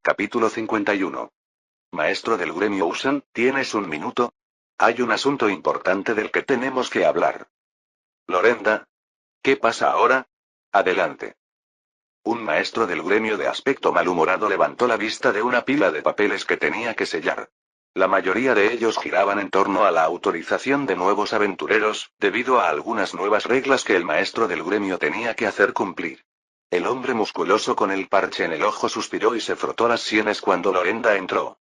Capítulo 51. Maestro del gremio Usan, ¿tienes un minuto? Hay un asunto importante del que tenemos que hablar. Lorenda. ¿Qué pasa ahora? Adelante. Un maestro del gremio de aspecto malhumorado levantó la vista de una pila de papeles que tenía que sellar. La mayoría de ellos giraban en torno a la autorización de nuevos aventureros, debido a algunas nuevas reglas que el maestro del gremio tenía que hacer cumplir. El hombre musculoso con el parche en el ojo suspiró y se frotó las sienes cuando Lorenda entró.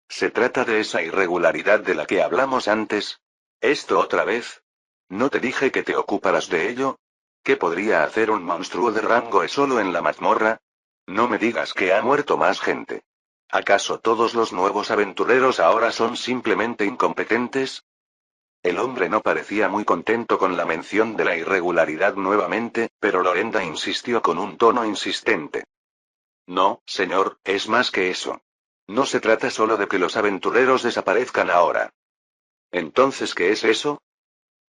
¿Se trata de esa irregularidad de la que hablamos antes? ¿Esto otra vez? ¿No te dije que te ocuparas de ello? ¿Qué podría hacer un monstruo de rango E solo en la mazmorra? No me digas que ha muerto más gente. ¿Acaso todos los nuevos aventureros ahora son simplemente incompetentes? El hombre no parecía muy contento con la mención de la irregularidad nuevamente, pero Lorenda insistió con un tono insistente. No, señor, es más que eso. No se trata solo de que los aventureros desaparezcan ahora. ¿Entonces qué es eso?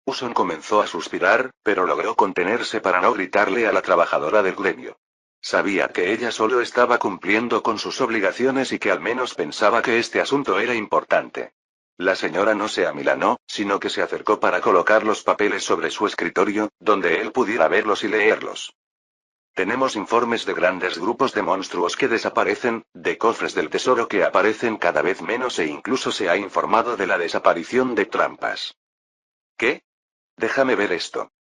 Uson comenzó a suspirar, pero logró contenerse para no gritarle a la trabajadora del gremio. Sabía que ella solo estaba cumpliendo con sus obligaciones y que al menos pensaba que este asunto era importante. La señora no se amilanó, sino que se acercó para colocar los papeles sobre su escritorio, donde él pudiera verlos y leerlos. Tenemos informes de grandes grupos de monstruos que desaparecen, de cofres del tesoro que aparecen cada vez menos e incluso se ha informado de la desaparición de trampas. ¿Qué? Déjame ver esto.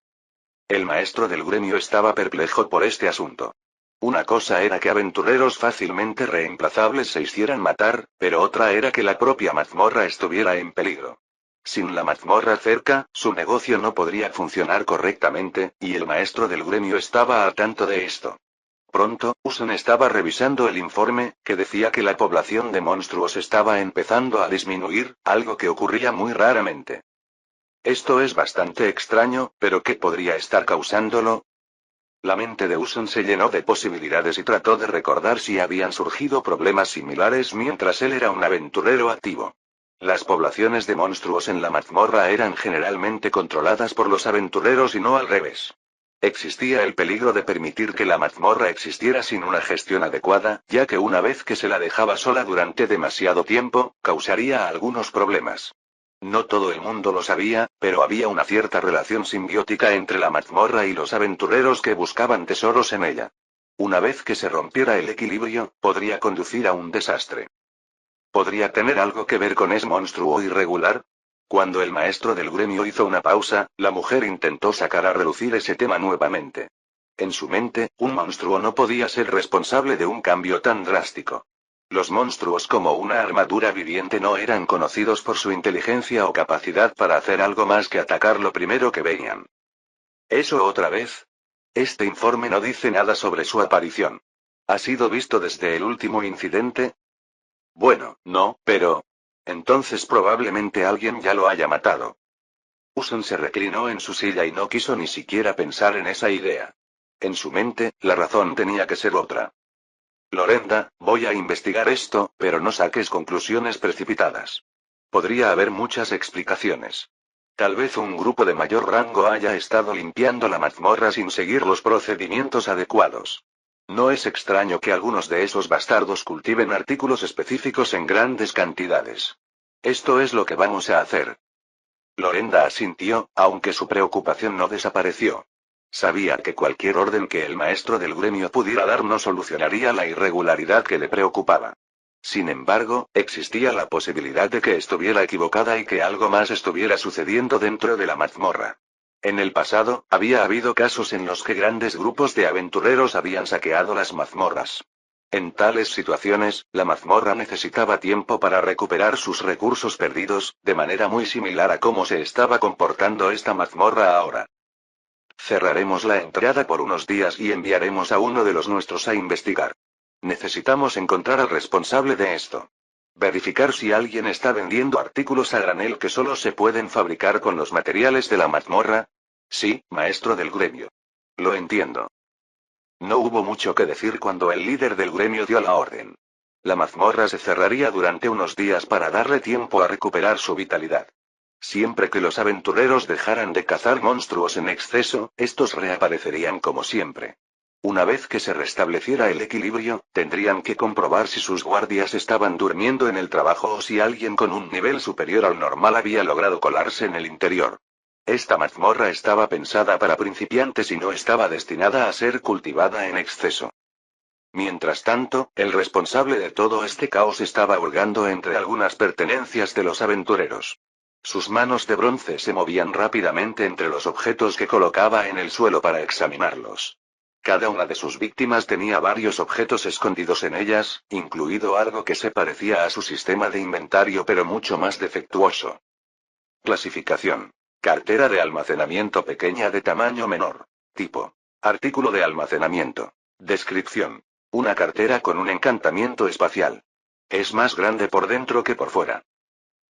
El maestro del gremio estaba perplejo por este asunto. Una cosa era que aventureros fácilmente reemplazables se hicieran matar, pero otra era que la propia mazmorra estuviera en peligro. Sin la mazmorra cerca, su negocio no podría funcionar correctamente, y el maestro del gremio estaba al tanto de esto. Pronto, Uson estaba revisando el informe, que decía que la población de monstruos estaba empezando a disminuir, algo que ocurría muy raramente. Esto es bastante extraño, pero ¿qué podría estar causándolo? La mente de Uson se llenó de posibilidades y trató de recordar si habían surgido problemas similares mientras él era un aventurero activo. Las poblaciones de monstruos en la mazmorra eran generalmente controladas por los aventureros y no al revés. Existía el peligro de permitir que la mazmorra existiera sin una gestión adecuada, ya que una vez que se la dejaba sola durante demasiado tiempo, causaría algunos problemas. No todo el mundo lo sabía, pero había una cierta relación simbiótica entre la mazmorra y los aventureros que buscaban tesoros en ella. Una vez que se rompiera el equilibrio, podría conducir a un desastre. ¿Podría tener algo que ver con ese monstruo irregular? Cuando el maestro del gremio hizo una pausa, la mujer intentó sacar a relucir ese tema nuevamente. En su mente, un monstruo no podía ser responsable de un cambio tan drástico. Los monstruos como una armadura viviente no eran conocidos por su inteligencia o capacidad para hacer algo más que atacar lo primero que veían. ¿Eso otra vez? Este informe no dice nada sobre su aparición. ¿Ha sido visto desde el último incidente? Bueno, no, pero... entonces probablemente alguien ya lo haya matado. Uson se reclinó en su silla y no quiso ni siquiera pensar en esa idea. En su mente, la razón tenía que ser otra. Lorenda, voy a investigar esto, pero no saques conclusiones precipitadas. Podría haber muchas explicaciones. Tal vez un grupo de mayor rango haya estado limpiando la mazmorra sin seguir los procedimientos adecuados. No es extraño que algunos de esos bastardos cultiven artículos específicos en grandes cantidades. Esto es lo que vamos a hacer. Lorenda asintió, aunque su preocupación no desapareció. Sabía que cualquier orden que el maestro del gremio pudiera dar no solucionaría la irregularidad que le preocupaba. Sin embargo, existía la posibilidad de que estuviera equivocada y que algo más estuviera sucediendo dentro de la mazmorra. En el pasado, había habido casos en los que grandes grupos de aventureros habían saqueado las mazmorras. En tales situaciones, la mazmorra necesitaba tiempo para recuperar sus recursos perdidos, de manera muy similar a cómo se estaba comportando esta mazmorra ahora. Cerraremos la entrada por unos días y enviaremos a uno de los nuestros a investigar. Necesitamos encontrar al responsable de esto. Verificar si alguien está vendiendo artículos a granel que solo se pueden fabricar con los materiales de la mazmorra. Sí, maestro del gremio. Lo entiendo. No hubo mucho que decir cuando el líder del gremio dio la orden. La mazmorra se cerraría durante unos días para darle tiempo a recuperar su vitalidad. Siempre que los aventureros dejaran de cazar monstruos en exceso, estos reaparecerían como siempre. Una vez que se restableciera el equilibrio, tendrían que comprobar si sus guardias estaban durmiendo en el trabajo o si alguien con un nivel superior al normal había logrado colarse en el interior. Esta mazmorra estaba pensada para principiantes y no estaba destinada a ser cultivada en exceso. Mientras tanto, el responsable de todo este caos estaba hurgando entre algunas pertenencias de los aventureros. Sus manos de bronce se movían rápidamente entre los objetos que colocaba en el suelo para examinarlos. Cada una de sus víctimas tenía varios objetos escondidos en ellas, incluido algo que se parecía a su sistema de inventario pero mucho más defectuoso. Clasificación. Cartera de almacenamiento pequeña de tamaño menor. Tipo. Artículo de almacenamiento. Descripción. Una cartera con un encantamiento espacial. Es más grande por dentro que por fuera.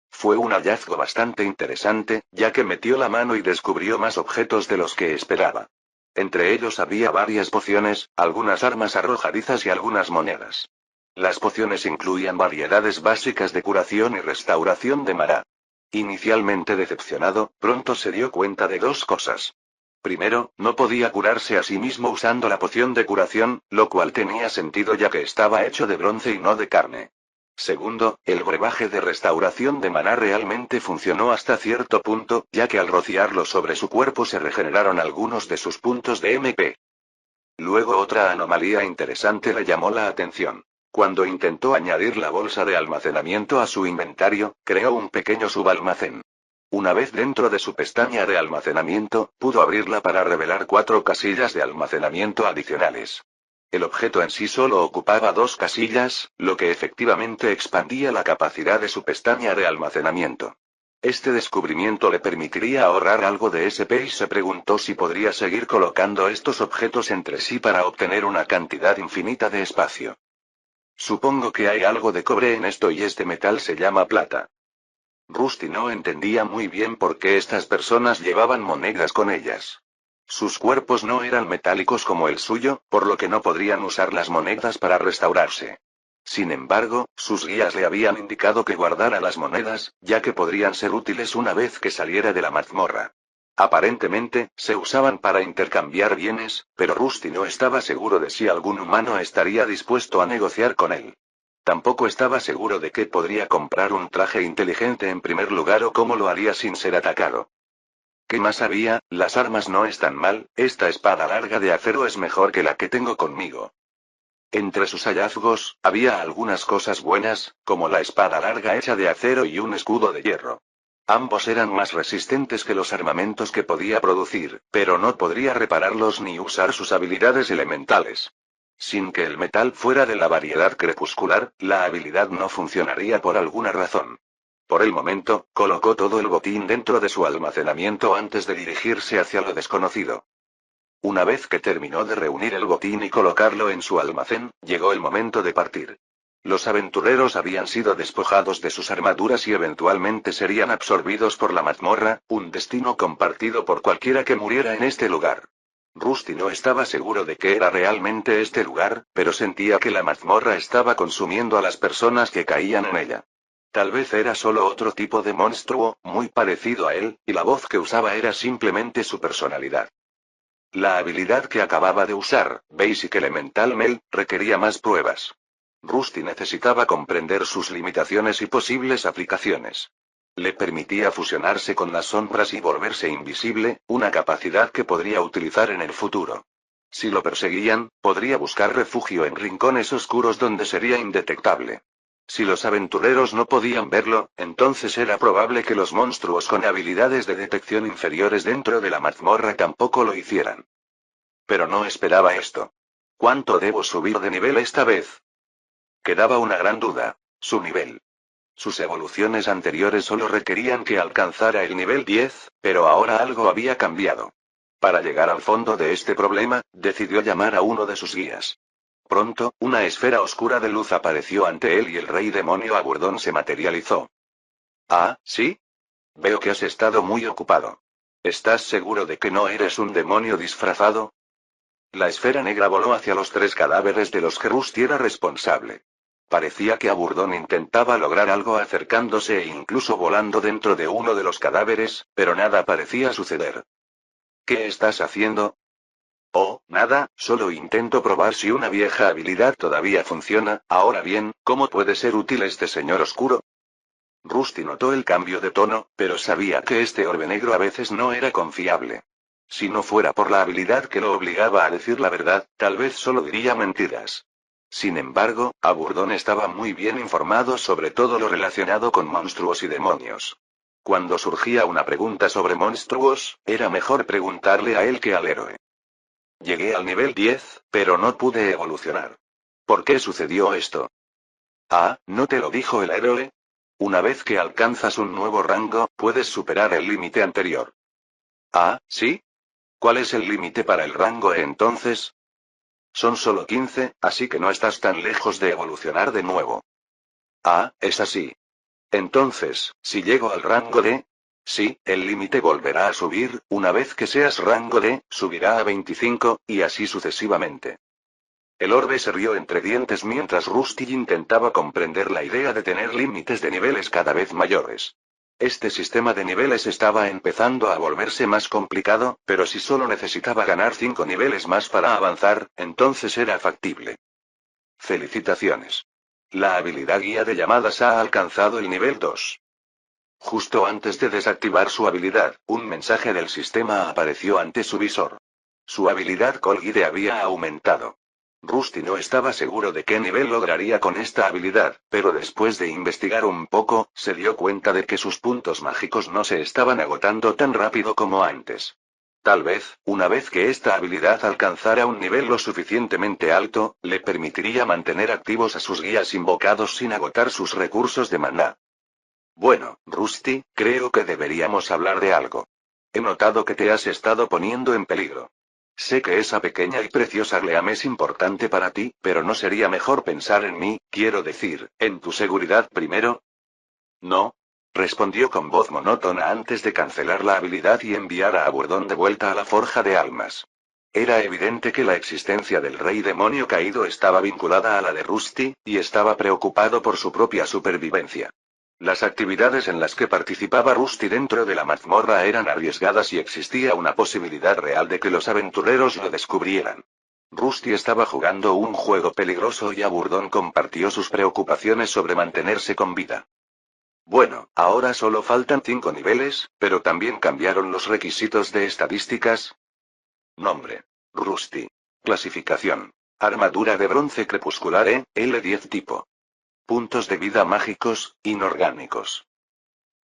Fue un hallazgo bastante interesante, ya que metió la mano y descubrió más objetos de los que esperaba. Entre ellos había varias pociones, algunas armas arrojadizas y algunas monedas. Las pociones incluían variedades básicas de curación y restauración de maná. Inicialmente decepcionado, pronto se dio cuenta de dos cosas. Primero, no podía curarse a sí mismo usando la poción de curación, lo cual tenía sentido ya que estaba hecho de bronce y no de carne. Segundo, el brebaje de restauración de maná realmente funcionó hasta cierto punto, ya que al rociarlo sobre su cuerpo se regeneraron algunos de sus puntos de MP. Luego otra anomalía interesante le llamó la atención. Cuando intentó añadir la bolsa de almacenamiento a su inventario, creó un pequeño subalmacén. Una vez dentro de su pestaña de almacenamiento, pudo abrirla para revelar 4 casillas de almacenamiento adicionales. El objeto en sí solo ocupaba 2 casillas, lo que efectivamente expandía la capacidad de su pestaña de almacenamiento. Este descubrimiento le permitiría ahorrar algo de SP y se preguntó si podría seguir colocando estos objetos entre sí para obtener una cantidad infinita de espacio. Supongo que hay algo de cobre en esto y este metal se llama plata. Rusty no entendía muy bien por qué estas personas llevaban monedas con ellas. Sus cuerpos no eran metálicos como el suyo, por lo que no podrían usar las monedas para restaurarse. Sin embargo, sus guías le habían indicado que guardara las monedas, ya que podrían ser útiles una vez que saliera de la mazmorra. Aparentemente, se usaban para intercambiar bienes, pero Rusty no estaba seguro de si algún humano estaría dispuesto a negociar con él. Tampoco estaba seguro de que podría comprar un traje inteligente en primer lugar o cómo lo haría sin ser atacado. ¿Qué más había? Las armas no están mal, esta espada larga de acero es mejor que la que tengo conmigo. Entre sus hallazgos, había algunas cosas buenas, como la espada larga hecha de acero y un escudo de hierro. Ambos eran más resistentes que los armamentos que podía producir, pero no podría repararlos ni usar sus habilidades elementales. Sin que el metal fuera de la variedad crepuscular, la habilidad no funcionaría por alguna razón. Por el momento, colocó todo el botín dentro de su almacenamiento antes de dirigirse hacia lo desconocido. Una vez que terminó de reunir el botín y colocarlo en su almacén, llegó el momento de partir. Los aventureros habían sido despojados de sus armaduras y eventualmente serían absorbidos por la mazmorra, un destino compartido por cualquiera que muriera en este lugar. Rusty no estaba seguro de que era realmente este lugar, pero sentía que la mazmorra estaba consumiendo a las personas que caían en ella. Tal vez era solo otro tipo de monstruo, muy parecido a él, y la voz que usaba era simplemente su personalidad. La habilidad que acababa de usar, Basic Elemental Meld, requería más pruebas. Rusty necesitaba comprender sus limitaciones y posibles aplicaciones. Le permitía fusionarse con las sombras y volverse invisible, una capacidad que podría utilizar en el futuro. Si lo perseguían, podría buscar refugio en rincones oscuros donde sería indetectable. Si los aventureros no podían verlo, entonces era probable que los monstruos con habilidades de detección inferiores dentro de la mazmorra tampoco lo hicieran. Pero no esperaba esto. ¿Cuánto debo subir de nivel esta vez? Quedaba una gran duda: su nivel. Sus evoluciones anteriores solo requerían que alcanzara el nivel 10, pero ahora algo había cambiado. Para llegar al fondo de este problema, decidió llamar a uno de sus guías. Pronto, una esfera oscura de luz apareció ante él y el rey demonio Agurdón se materializó. Ah, ¿sí? Veo que has estado muy ocupado. ¿Estás seguro de que no eres un demonio disfrazado? La esfera negra voló hacia los 3 cadáveres de los que Rusty era responsable. Parecía que Agurdón intentaba lograr algo acercándose e incluso volando dentro de uno de los cadáveres, pero nada parecía suceder. ¿Qué estás haciendo? Oh, nada, solo intento probar si una vieja habilidad todavía funciona. Ahora bien, ¿cómo puede ser útil este señor oscuro? Rusty notó el cambio de tono, pero sabía que este orbe negro a veces no era confiable. Si no fuera por la habilidad que lo obligaba a decir la verdad, tal vez solo diría mentiras. Sin embargo, Aburdón estaba muy bien informado sobre todo lo relacionado con monstruos y demonios. Cuando surgía una pregunta sobre monstruos, era mejor preguntarle a él que al héroe. Llegué al nivel 10, pero no pude evolucionar. ¿Por qué sucedió esto? Ah, ¿no te lo dijo el héroe? Una vez que alcanzas un nuevo rango, puedes superar el límite anterior. Ah, ¿sí? ¿Cuál es el límite para el rango entonces? Son solo 15, así que no estás tan lejos de evolucionar de nuevo. Ah, es así. Entonces, si llego al rango de... Sí, el límite volverá a subir, una vez que seas rango de, subirá a 25, y así sucesivamente. El orbe se rió entre dientes mientras Rusty intentaba comprender la idea de tener límites de niveles cada vez mayores. Este sistema de niveles estaba empezando a volverse más complicado, pero si solo necesitaba ganar 5 niveles más para avanzar, entonces era factible. Felicitaciones. La habilidad guía de llamadas ha alcanzado el nivel 2. Justo antes de desactivar su habilidad, un mensaje del sistema apareció ante su visor. Su habilidad Call Guide había aumentado. Rusty no estaba seguro de qué nivel lograría con esta habilidad, pero después de investigar un poco, se dio cuenta de que sus puntos mágicos no se estaban agotando tan rápido como antes. Tal vez, una vez que esta habilidad alcanzara un nivel lo suficientemente alto, le permitiría mantener activos a sus guías invocados sin agotar sus recursos de maná. Bueno, Rusty, creo que deberíamos hablar de algo. He notado que te has estado poniendo en peligro. Sé que esa pequeña y preciosa Gleam es importante para ti, pero ¿no sería mejor pensar en mí, quiero decir, en tu seguridad primero? No. Respondió con voz monótona antes de cancelar la habilidad y enviar a Aburdón de vuelta a la forja de almas. Era evidente que la existencia del rey demonio caído estaba vinculada a la de Rusty, y estaba preocupado por su propia supervivencia. Las actividades en las que participaba Rusty dentro de la mazmorra eran arriesgadas y existía una posibilidad real de que los aventureros lo descubrieran. Rusty estaba jugando un juego peligroso y Aburdón compartió sus preocupaciones sobre mantenerse con vida. Bueno, ahora solo faltan 5 niveles, pero también cambiaron los requisitos de estadísticas. Nombre. Rusty. Clasificación. Armadura de bronce crepuscular L10 tipo. Puntos de vida mágicos, inorgánicos.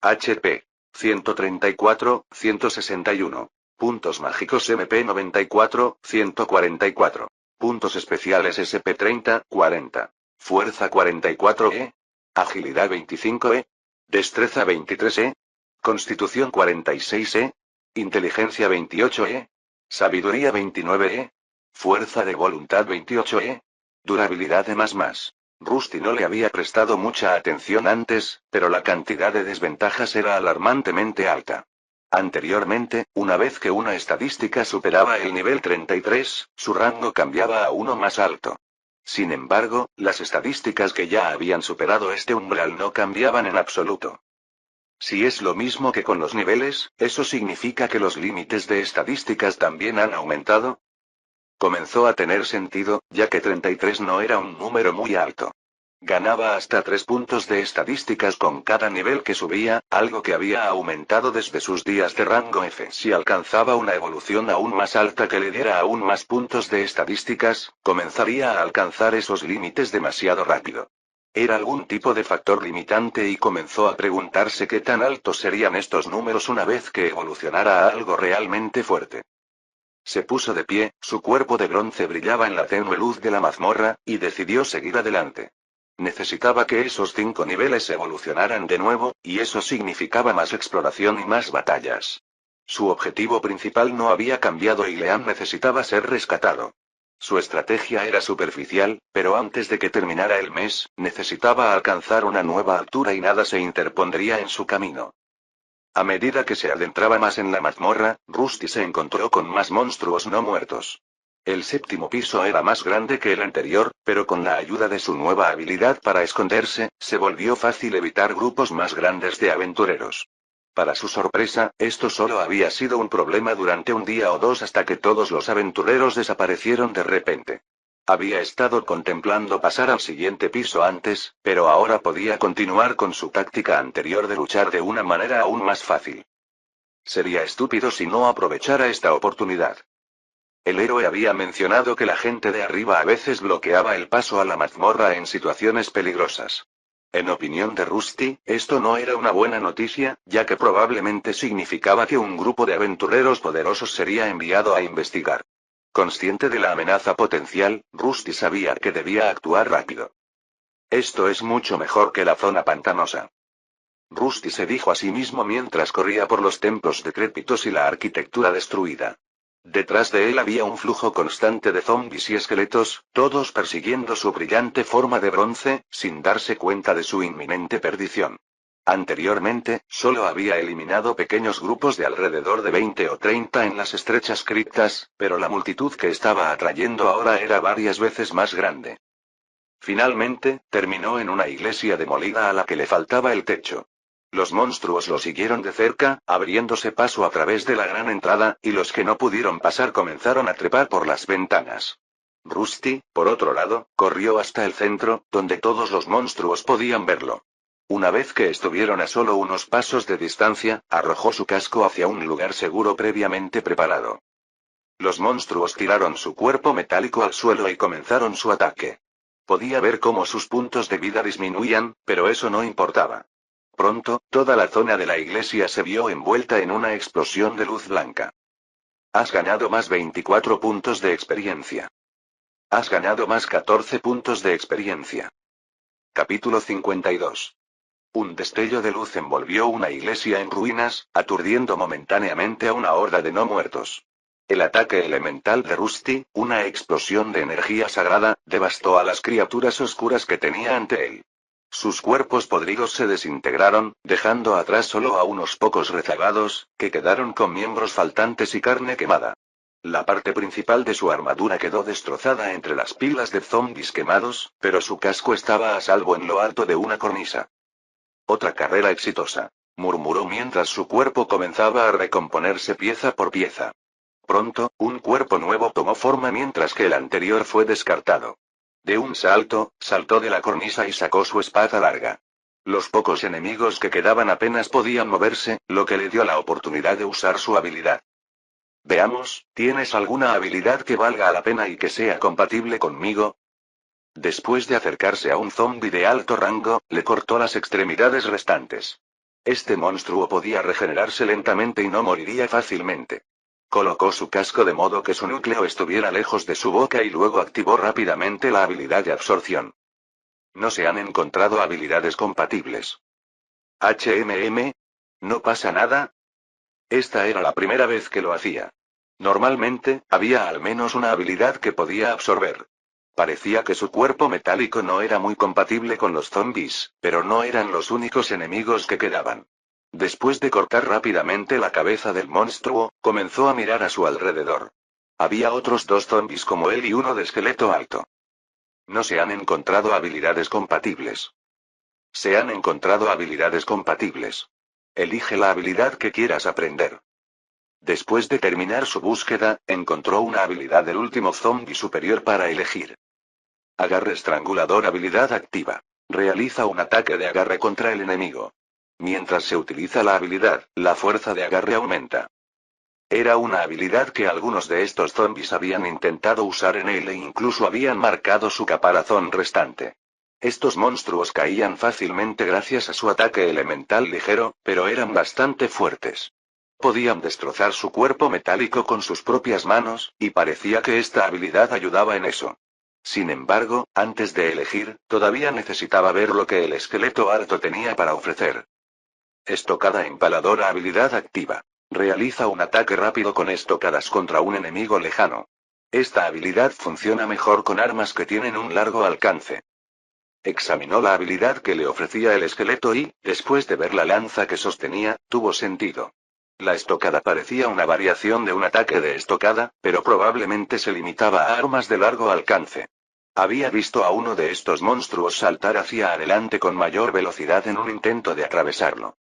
HP. 134, 161. Puntos mágicos MP 94, 144. Puntos especiales SP 30, 40. Fuerza 44 Agilidad 25 Destreza 23 Constitución 46 Inteligencia 28 Sabiduría 29 Fuerza de voluntad 28 Durabilidad de más. Rusty no le había prestado mucha atención antes, pero la cantidad de desventajas era alarmantemente alta. Anteriormente, una vez que una estadística superaba el nivel 33, su rango cambiaba a uno más alto. Sin embargo, las estadísticas que ya habían superado este umbral no cambiaban en absoluto. Si es lo mismo que con los niveles, ¿eso significa que los límites de estadísticas también han aumentado? Comenzó a tener sentido, ya que 33 no era un número muy alto. Ganaba hasta 3 puntos de estadísticas con cada nivel que subía, algo que había aumentado desde sus días de rango F. Si alcanzaba una evolución aún más alta que le diera aún más puntos de estadísticas, comenzaría a alcanzar esos límites demasiado rápido. Era algún tipo de factor limitante y comenzó a preguntarse qué tan altos serían estos números una vez que evolucionara a algo realmente fuerte. Se puso de pie, su cuerpo de bronce brillaba en la tenue luz de la mazmorra, y decidió seguir adelante. Necesitaba que esos 5 niveles evolucionaran de nuevo, y eso significaba más exploración y más batallas. Su objetivo principal no había cambiado y Leam necesitaba ser rescatado. Su estrategia era superficial, pero antes de que terminara el mes, necesitaba alcanzar una nueva altura y nada se interpondría en su camino. A medida que se adentraba más en la mazmorra, Rusty se encontró con más monstruos no muertos. El 7º piso era más grande que el anterior, pero con la ayuda de su nueva habilidad para esconderse, se volvió fácil evitar grupos más grandes de aventureros. Para su sorpresa, esto solo había sido un problema durante un día o dos hasta que todos los aventureros desaparecieron de repente. Había estado contemplando pasar al siguiente piso antes, pero ahora podía continuar con su táctica anterior de luchar de una manera aún más fácil. Sería estúpido si no aprovechara esta oportunidad. El héroe había mencionado que la gente de arriba a veces bloqueaba el paso a la mazmorra en situaciones peligrosas. En opinión de Rusty, esto no era una buena noticia, ya que probablemente significaba que un grupo de aventureros poderosos sería enviado a investigar. Consciente de la amenaza potencial, Rusty sabía que debía actuar rápido. Esto es mucho mejor que la zona pantanosa. Rusty se dijo a sí mismo mientras corría por los templos decrépitos y la arquitectura destruida. Detrás de él había un flujo constante de zombis y esqueletos, todos persiguiendo su brillante forma de bronce, sin darse cuenta de su inminente perdición. Anteriormente, solo había eliminado pequeños grupos de alrededor de 20 o 30 en las estrechas criptas, pero la multitud que estaba atrayendo ahora era varias veces más grande. Finalmente, terminó en una iglesia demolida a la que le faltaba el techo. Los monstruos lo siguieron de cerca, abriéndose paso a través de la gran entrada, y los que no pudieron pasar comenzaron a trepar por las ventanas. Rusty, por otro lado, corrió hasta el centro, donde todos los monstruos podían verlo. Una vez que estuvieron a solo unos pasos de distancia, arrojó su casco hacia un lugar seguro previamente preparado. Los monstruos tiraron su cuerpo metálico al suelo y comenzaron su ataque. Podía ver cómo sus puntos de vida disminuían, pero eso no importaba. Pronto, toda la zona de la iglesia se vio envuelta en una explosión de luz blanca. Has ganado más 24 puntos de experiencia. Has ganado más 14 puntos de experiencia. Capítulo 52. Un destello de luz envolvió una iglesia en ruinas, aturdiendo momentáneamente a una horda de no muertos. El ataque elemental de Rusty, una explosión de energía sagrada, devastó a las criaturas oscuras que tenía ante él. Sus cuerpos podridos se desintegraron, dejando atrás solo a unos pocos rezagados, que quedaron con miembros faltantes y carne quemada. La parte principal de su armadura quedó destrozada entre las pilas de zombis quemados, pero su casco estaba a salvo en lo alto de una cornisa. Otra carrera exitosa, murmuró mientras su cuerpo comenzaba a recomponerse pieza por pieza. Pronto, un cuerpo nuevo tomó forma mientras que el anterior fue descartado. De un salto, saltó de la cornisa y sacó su espada larga. Los pocos enemigos que quedaban apenas podían moverse, lo que le dio la oportunidad de usar su habilidad. Veamos, ¿tienes alguna habilidad que valga la pena y que sea compatible conmigo? Después de acercarse a un zombi de alto rango, le cortó las extremidades restantes. Este monstruo podía regenerarse lentamente y no moriría fácilmente. Colocó su casco de modo que su núcleo estuviera lejos de su boca y luego activó rápidamente la habilidad de absorción. No se han encontrado habilidades compatibles. ¿No pasa nada? Esta era la primera vez que lo hacía. Normalmente, había al menos una habilidad que podía absorber. Parecía que su cuerpo metálico no era muy compatible con los zombis, pero no eran los únicos enemigos que quedaban. Después de cortar rápidamente la cabeza del monstruo, comenzó a mirar a su alrededor. Había otros dos zombis como él y uno de esqueleto alto. No se han encontrado habilidades compatibles. Se han encontrado habilidades compatibles. Elige la habilidad que quieras aprender. Después de terminar su búsqueda, encontró una habilidad del último zombi superior para elegir. Agarre estrangulador habilidad activa. Realiza un ataque de agarre contra el enemigo. Mientras se utiliza la habilidad, la fuerza de agarre aumenta. Era una habilidad que algunos de estos zombis habían intentado usar en él e incluso habían marcado su caparazón restante. Estos monstruos caían fácilmente gracias a su ataque elemental ligero, pero eran bastante fuertes. Podían destrozar su cuerpo metálico con sus propias manos, y parecía que esta habilidad ayudaba en eso. Sin embargo, antes de elegir, todavía necesitaba ver lo que el esqueleto alto tenía para ofrecer. Estocada empaladora habilidad activa. Realiza un ataque rápido con estocadas contra un enemigo lejano. Esta habilidad funciona mejor con armas que tienen un largo alcance. Examinó la habilidad que le ofrecía el esqueleto y, después de ver la lanza que sostenía, tuvo sentido. La estocada parecía una variación de un ataque de estocada, pero probablemente se limitaba a armas de largo alcance. Había visto a uno de estos monstruos saltar hacia adelante con mayor velocidad en un intento de atravesarlo.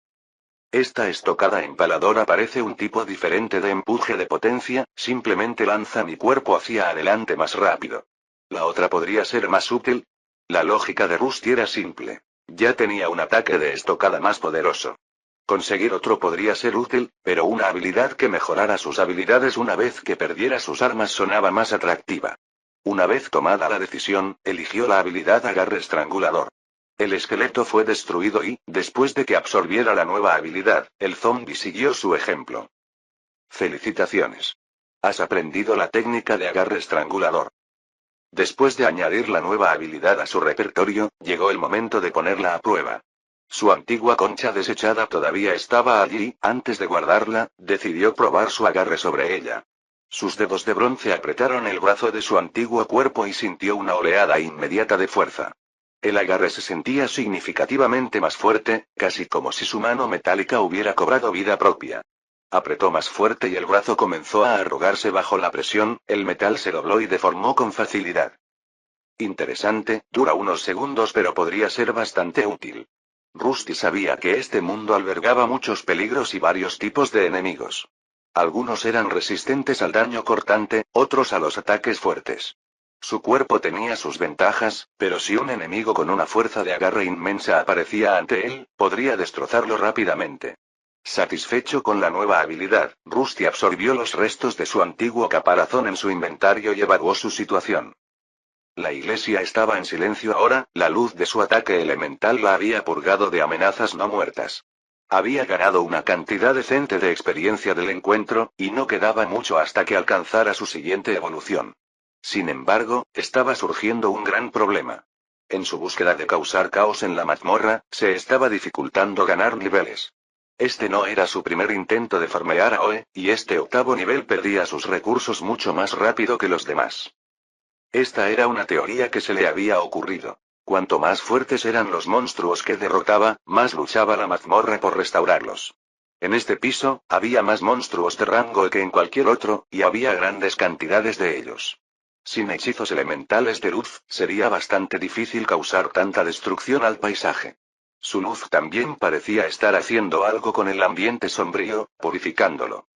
Esta estocada empaladora parece un tipo diferente de empuje de potencia, simplemente lanza mi cuerpo hacia adelante más rápido. ¿La otra podría ser más útil? La lógica de Rusty era simple. Ya tenía un ataque de estocada más poderoso. Conseguir otro podría ser útil, pero una habilidad que mejorara sus habilidades una vez que perdiera sus armas sonaba más atractiva. Una vez tomada la decisión, eligió la habilidad agarre estrangulador. El esqueleto fue destruido y, después de que absorbiera la nueva habilidad, el zombi siguió su ejemplo. Felicitaciones. Has aprendido la técnica de agarre estrangulador. Después de añadir la nueva habilidad a su repertorio, llegó el momento de ponerla a prueba. Su antigua concha desechada todavía estaba allí, antes de guardarla, decidió probar su agarre sobre ella. Sus dedos de bronce apretaron el brazo de su antiguo cuerpo y sintió una oleada inmediata de fuerza. El agarre se sentía significativamente más fuerte, casi como si su mano metálica hubiera cobrado vida propia. Apretó más fuerte y el brazo comenzó a arrugarse bajo la presión, el metal se dobló y deformó con facilidad. Interesante, dura unos segundos pero podría ser bastante útil. Rusty sabía que este mundo albergaba muchos peligros y varios tipos de enemigos. Algunos eran resistentes al daño cortante, otros a los ataques fuertes. Su cuerpo tenía sus ventajas, pero si un enemigo con una fuerza de agarre inmensa aparecía ante él, podría destrozarlo rápidamente. Satisfecho con la nueva habilidad, Rusty absorbió los restos de su antiguo caparazón en su inventario y evaluó su situación. La iglesia estaba en silencio ahora, la luz de su ataque elemental la había purgado de amenazas no muertas. Había ganado una cantidad decente de experiencia del encuentro, y no quedaba mucho hasta que alcanzara su siguiente evolución. Sin embargo, estaba surgiendo un gran problema. En su búsqueda de causar caos en la mazmorra, se estaba dificultando ganar niveles. Este no era su primer intento de farmear a Oe, y este octavo nivel perdía sus recursos mucho más rápido que los demás. Esta era una teoría que se le había ocurrido. Cuanto más fuertes eran los monstruos que derrotaba, más luchaba la mazmorra por restaurarlos. En este piso, había más monstruos de rango que en cualquier otro, y había grandes cantidades de ellos. Sin hechizos elementales de luz, sería bastante difícil causar tanta destrucción al paisaje. Su luz también parecía estar haciendo algo con el ambiente sombrío, purificándolo.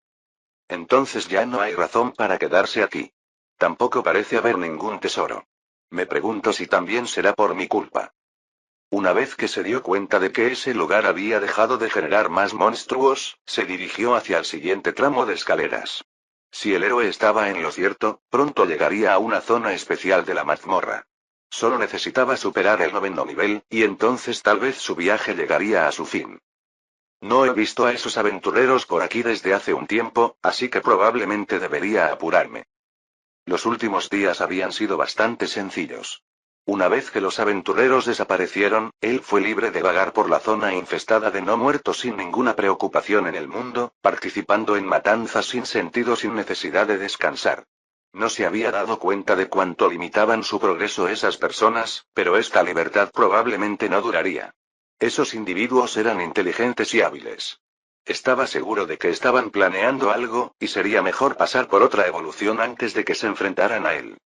Entonces ya no hay razón para quedarse aquí. Tampoco parece haber ningún tesoro. Me pregunto si también será por mi culpa. Una vez que se dio cuenta de que ese lugar había dejado de generar más monstruos, se dirigió hacia el siguiente tramo de escaleras. Si el héroe estaba en lo cierto, pronto llegaría a una zona especial de la mazmorra. Solo necesitaba superar el 9º nivel, y entonces tal vez su viaje llegaría a su fin. No he visto a esos aventureros por aquí desde hace un tiempo, así que probablemente debería apurarme. Los últimos días habían sido bastante sencillos. Una vez que los aventureros desaparecieron, él fue libre de vagar por la zona infestada de no muertos sin ninguna preocupación en el mundo, participando en matanzas sin sentido sin necesidad de descansar. No se había dado cuenta de cuánto limitaban su progreso esas personas, pero esta libertad probablemente no duraría. Esos individuos eran inteligentes y hábiles. Estaba seguro de que estaban planeando algo, y sería mejor pasar por otra evolución antes de que se enfrentaran a él.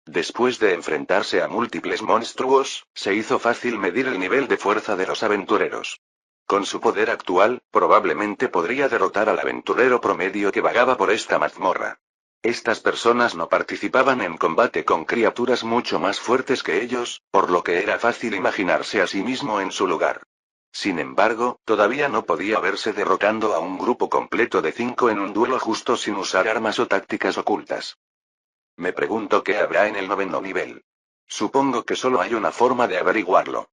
Después de enfrentarse a múltiples monstruos, se hizo fácil medir el nivel de fuerza de los aventureros. Con su poder actual, probablemente podría derrotar al aventurero promedio que vagaba por esta mazmorra. Estas personas no participaban en combate con criaturas mucho más fuertes que ellos, por lo que era fácil imaginarse a sí mismo en su lugar. Sin embargo, todavía no podía verse derrotando a un grupo completo de 5 en un duelo justo sin usar armas o tácticas ocultas. Me pregunto qué habrá en el 9º nivel. Supongo que solo hay una forma de averiguarlo.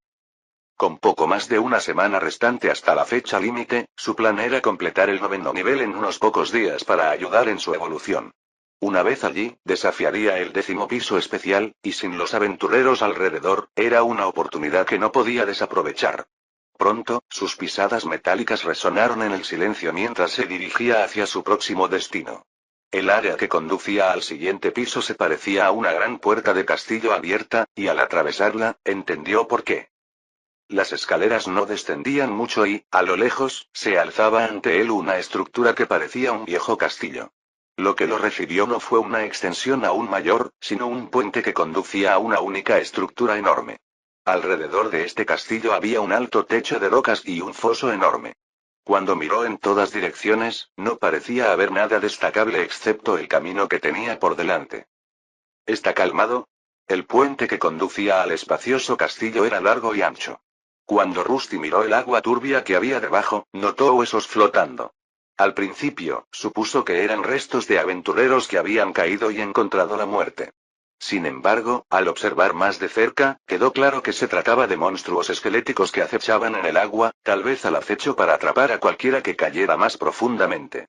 Con poco más de una semana restante hasta la fecha límite, su plan era completar el 9º nivel en unos pocos días para ayudar en su evolución. Una vez allí, desafiaría el 10º piso especial, y sin los aventureros alrededor, era una oportunidad que no podía desaprovechar. Pronto, sus pisadas metálicas resonaron en el silencio mientras se dirigía hacia su próximo destino. El área que conducía al siguiente piso se parecía a una gran puerta de castillo abierta, y al atravesarla, entendió por qué. Las escaleras no descendían mucho y, a lo lejos, se alzaba ante él una estructura que parecía un viejo castillo. Lo que lo recibió no fue una extensión aún mayor, sino un puente que conducía a una única estructura enorme. Alrededor de este castillo había un alto techo de rocas y un foso enorme. Cuando miró en todas direcciones, no parecía haber nada destacable excepto el camino que tenía por delante. ¿Está calmado? El puente que conducía al espacioso castillo era largo y ancho. Cuando Rusty miró el agua turbia que había debajo, notó huesos flotando. Al principio, supuso que eran restos de aventureros que habían caído y encontrado la muerte. Sin embargo, al observar más de cerca, quedó claro que se trataba de monstruos esqueléticos que acechaban en el agua, tal vez al acecho para atrapar a cualquiera que cayera más profundamente.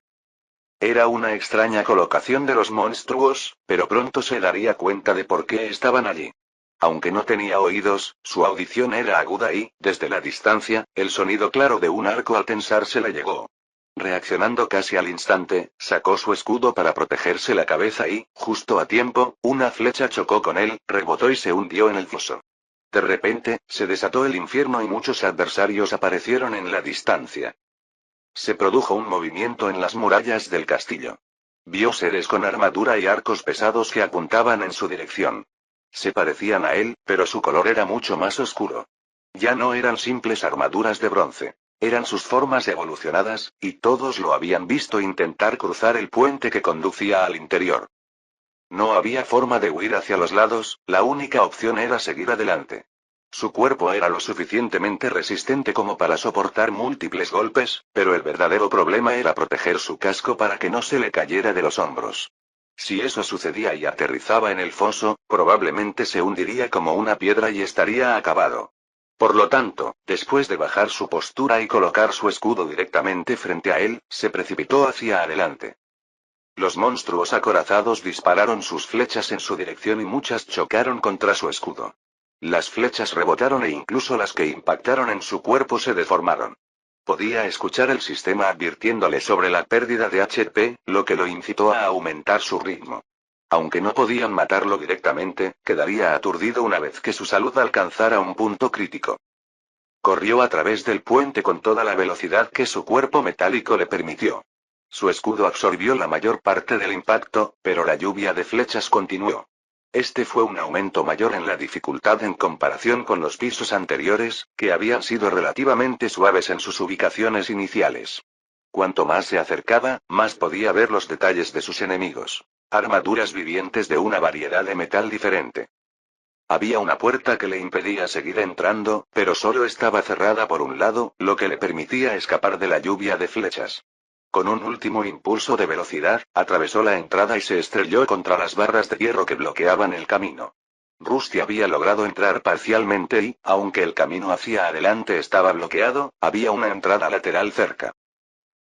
Era una extraña colocación de los monstruos, pero pronto se daría cuenta de por qué estaban allí. Aunque no tenía oídos, su audición era aguda y, desde la distancia, el sonido claro de un arco al tensarse le llegó. Reaccionando casi al instante, sacó su escudo para protegerse la cabeza y, justo a tiempo, una flecha chocó con él, rebotó y se hundió en el foso. De repente, se desató el infierno y muchos adversarios aparecieron en la distancia. Se produjo un movimiento en las murallas del castillo. Vio seres con armadura y arcos pesados que apuntaban en su dirección. Se parecían a él, pero su color era mucho más oscuro. Ya no eran simples armaduras de bronce. Eran sus formas evolucionadas, y todos lo habían visto intentar cruzar el puente que conducía al interior. No había forma de huir hacia los lados, la única opción era seguir adelante. Su cuerpo era lo suficientemente resistente como para soportar múltiples golpes, pero el verdadero problema era proteger su casco para que no se le cayera de los hombros. Si eso sucedía y aterrizaba en el foso, probablemente se hundiría como una piedra y estaría acabado. Por lo tanto, después de bajar su postura y colocar su escudo directamente frente a él, se precipitó hacia adelante. Los monstruos acorazados dispararon sus flechas en su dirección y muchas chocaron contra su escudo. Las flechas rebotaron e incluso las que impactaron en su cuerpo se deformaron. Podía escuchar el sistema advirtiéndole sobre la pérdida de HP, lo que lo incitó a aumentar su ritmo. Aunque no podían matarlo directamente, quedaría aturdido una vez que su salud alcanzara un punto crítico. Corrió a través del puente con toda la velocidad que su cuerpo metálico le permitió. Su escudo absorbió la mayor parte del impacto, pero la lluvia de flechas continuó. Este fue un aumento mayor en la dificultad en comparación con los pisos anteriores, que habían sido relativamente suaves en sus ubicaciones iniciales. Cuanto más se acercaba, más podía ver los detalles de sus enemigos. Armaduras vivientes de una variedad de metal diferente. Había una puerta que le impedía seguir entrando, pero solo estaba cerrada por un lado, lo que le permitía escapar de la lluvia de flechas. Con un último impulso de velocidad, atravesó la entrada y se estrelló contra las barras de hierro que bloqueaban el camino. Rusty había logrado entrar parcialmente y, aunque el camino hacia adelante estaba bloqueado, había una entrada lateral cerca.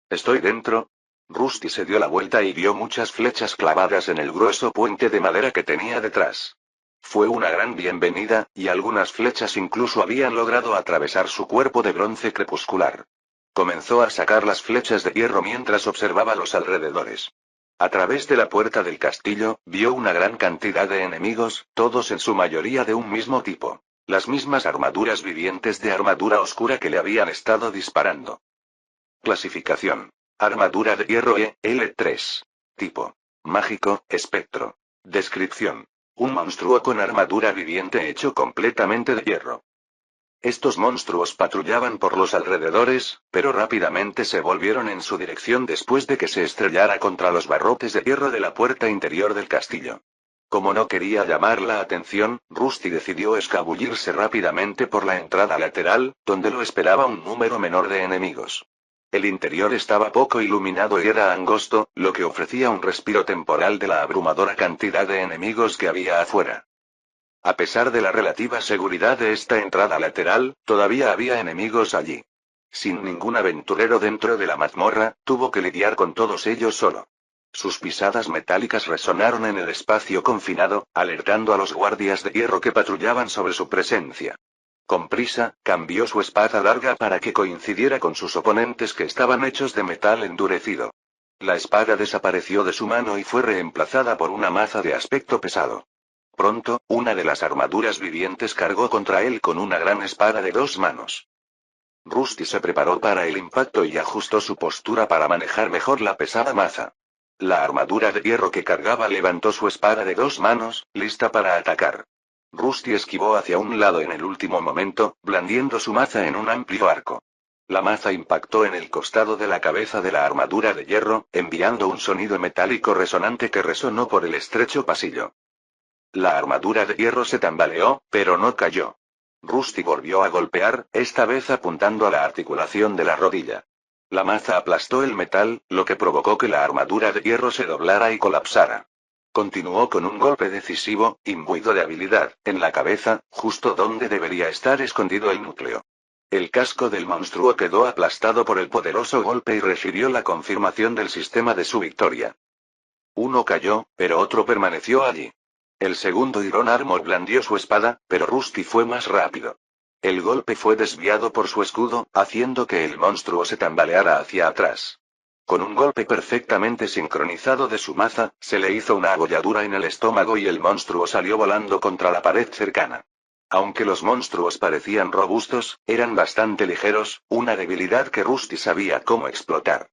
¿Estoy dentro? Rusty se dio la vuelta y vio muchas flechas clavadas en el grueso puente de madera que tenía detrás. Fue una gran bienvenida, y algunas flechas incluso habían logrado atravesar su cuerpo de bronce crepuscular. Comenzó a sacar las flechas de hierro mientras observaba los alrededores. A través de la puerta del castillo, vio una gran cantidad de enemigos, todos en su mayoría de un mismo tipo. Las mismas armaduras vivientes de armadura oscura que le habían estado disparando. Clasificación. Armadura de hierro EL3. Tipo. Mágico, espectro. Descripción. Un monstruo con armadura viviente hecho completamente de hierro. Estos monstruos patrullaban por los alrededores, pero rápidamente se volvieron en su dirección después de que se estrellara contra los barrotes de hierro de la puerta interior del castillo. Como no quería llamar la atención, Rusty decidió escabullirse rápidamente por la entrada lateral, donde lo esperaba un número menor de enemigos. El interior estaba poco iluminado y era angosto, lo que ofrecía un respiro temporal de la abrumadora cantidad de enemigos que había afuera. A pesar de la relativa seguridad de esta entrada lateral, todavía había enemigos allí. Sin ningún aventurero dentro de la mazmorra, tuvo que lidiar con todos ellos solo. Sus pisadas metálicas resonaron en el espacio confinado, alertando a los guardias de hierro que patrullaban sobre su presencia. Con prisa, cambió su espada larga para que coincidiera con sus oponentes que estaban hechos de metal endurecido. La espada desapareció de su mano y fue reemplazada por una maza de aspecto pesado. Pronto, una de las armaduras vivientes cargó contra él con una gran espada de 2 manos. Rusty se preparó para el impacto y ajustó su postura para manejar mejor la pesada maza. La armadura de hierro que cargaba levantó su espada de 2 manos, lista para atacar. Rusty esquivó hacia un lado en el último momento, blandiendo su maza en un amplio arco. La maza impactó en el costado de la cabeza de la armadura de hierro, enviando un sonido metálico resonante que resonó por el estrecho pasillo. La armadura de hierro se tambaleó, pero no cayó. Rusty volvió a golpear, esta vez apuntando a la articulación de la rodilla. La maza aplastó el metal, lo que provocó que la armadura de hierro se doblara y colapsara. Continuó con un golpe decisivo, imbuido de habilidad, en la cabeza, justo donde debería estar escondido el núcleo. El casco del monstruo quedó aplastado por el poderoso golpe y recibió la confirmación del sistema de su victoria. Uno cayó, pero otro permaneció allí. El segundo Iron Armor blandió su espada, pero Rusty fue más rápido. El golpe fue desviado por su escudo, haciendo que el monstruo se tambaleara hacia atrás. Con un golpe perfectamente sincronizado de su maza, se le hizo una agolladura en el estómago y el monstruo salió volando contra la pared cercana. Aunque los monstruos parecían robustos, eran bastante ligeros, una debilidad que Rusty sabía cómo explotar.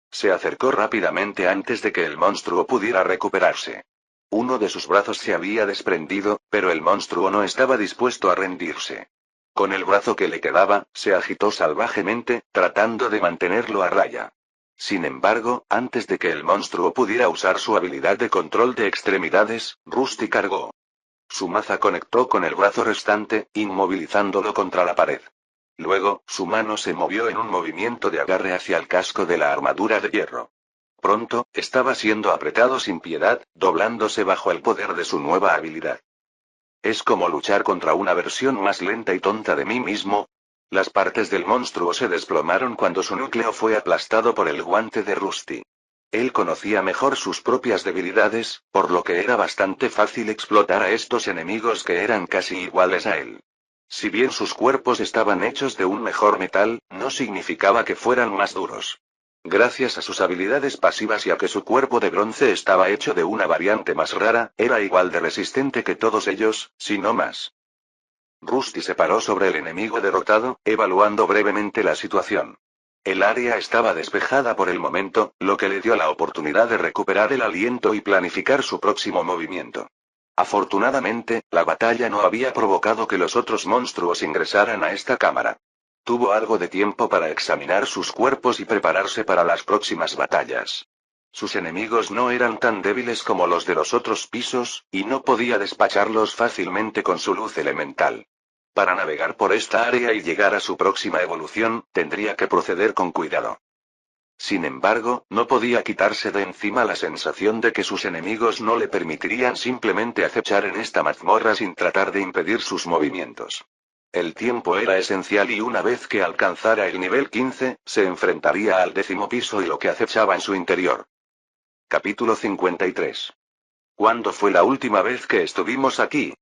Se acercó rápidamente antes de que el monstruo pudiera recuperarse. Uno de sus brazos se había desprendido, pero el monstruo no estaba dispuesto a rendirse. Con el brazo que le quedaba, se agitó salvajemente, tratando de mantenerlo a raya. Sin embargo, antes de que el monstruo pudiera usar su habilidad de control de extremidades, Rusty cargó. Su maza conectó con el brazo restante, inmovilizándolo contra la pared. Luego, su mano se movió en un movimiento de agarre hacia el casco de la armadura de hierro. Pronto, estaba siendo apretado sin piedad, doblándose bajo el poder de su nueva habilidad. Es como luchar contra una versión más lenta y tonta de mí mismo. Las partes del monstruo se desplomaron cuando su núcleo fue aplastado por el guante de Rusty. Él conocía mejor sus propias debilidades, por lo que era bastante fácil explotar a estos enemigos que eran casi iguales a él. Si bien sus cuerpos estaban hechos de un mejor metal, no significaba que fueran más duros. Gracias a sus habilidades pasivas y a que su cuerpo de bronce estaba hecho de una variante más rara, era igual de resistente que todos ellos, si no más. Rusty se paró sobre el enemigo derrotado, evaluando brevemente la situación. El área estaba despejada por el momento, lo que le dio la oportunidad de recuperar el aliento y planificar su próximo movimiento. Afortunadamente, la batalla no había provocado que los otros monstruos ingresaran a esta cámara. Tuvo algo de tiempo para examinar sus cuerpos y prepararse para las próximas batallas. Sus enemigos no eran tan débiles como los de los otros pisos, y no podía despacharlos fácilmente con su luz elemental. Para navegar por esta área y llegar a su próxima evolución, tendría que proceder con cuidado. Sin embargo, no podía quitarse de encima la sensación de que sus enemigos no le permitirían simplemente acechar en esta mazmorra sin tratar de impedir sus movimientos. El tiempo era esencial y una vez que alcanzara el nivel 15, se enfrentaría al 10º piso y lo que acechaba en su interior. Capítulo 53. ¿Cuándo fue la última vez que estuvimos aquí?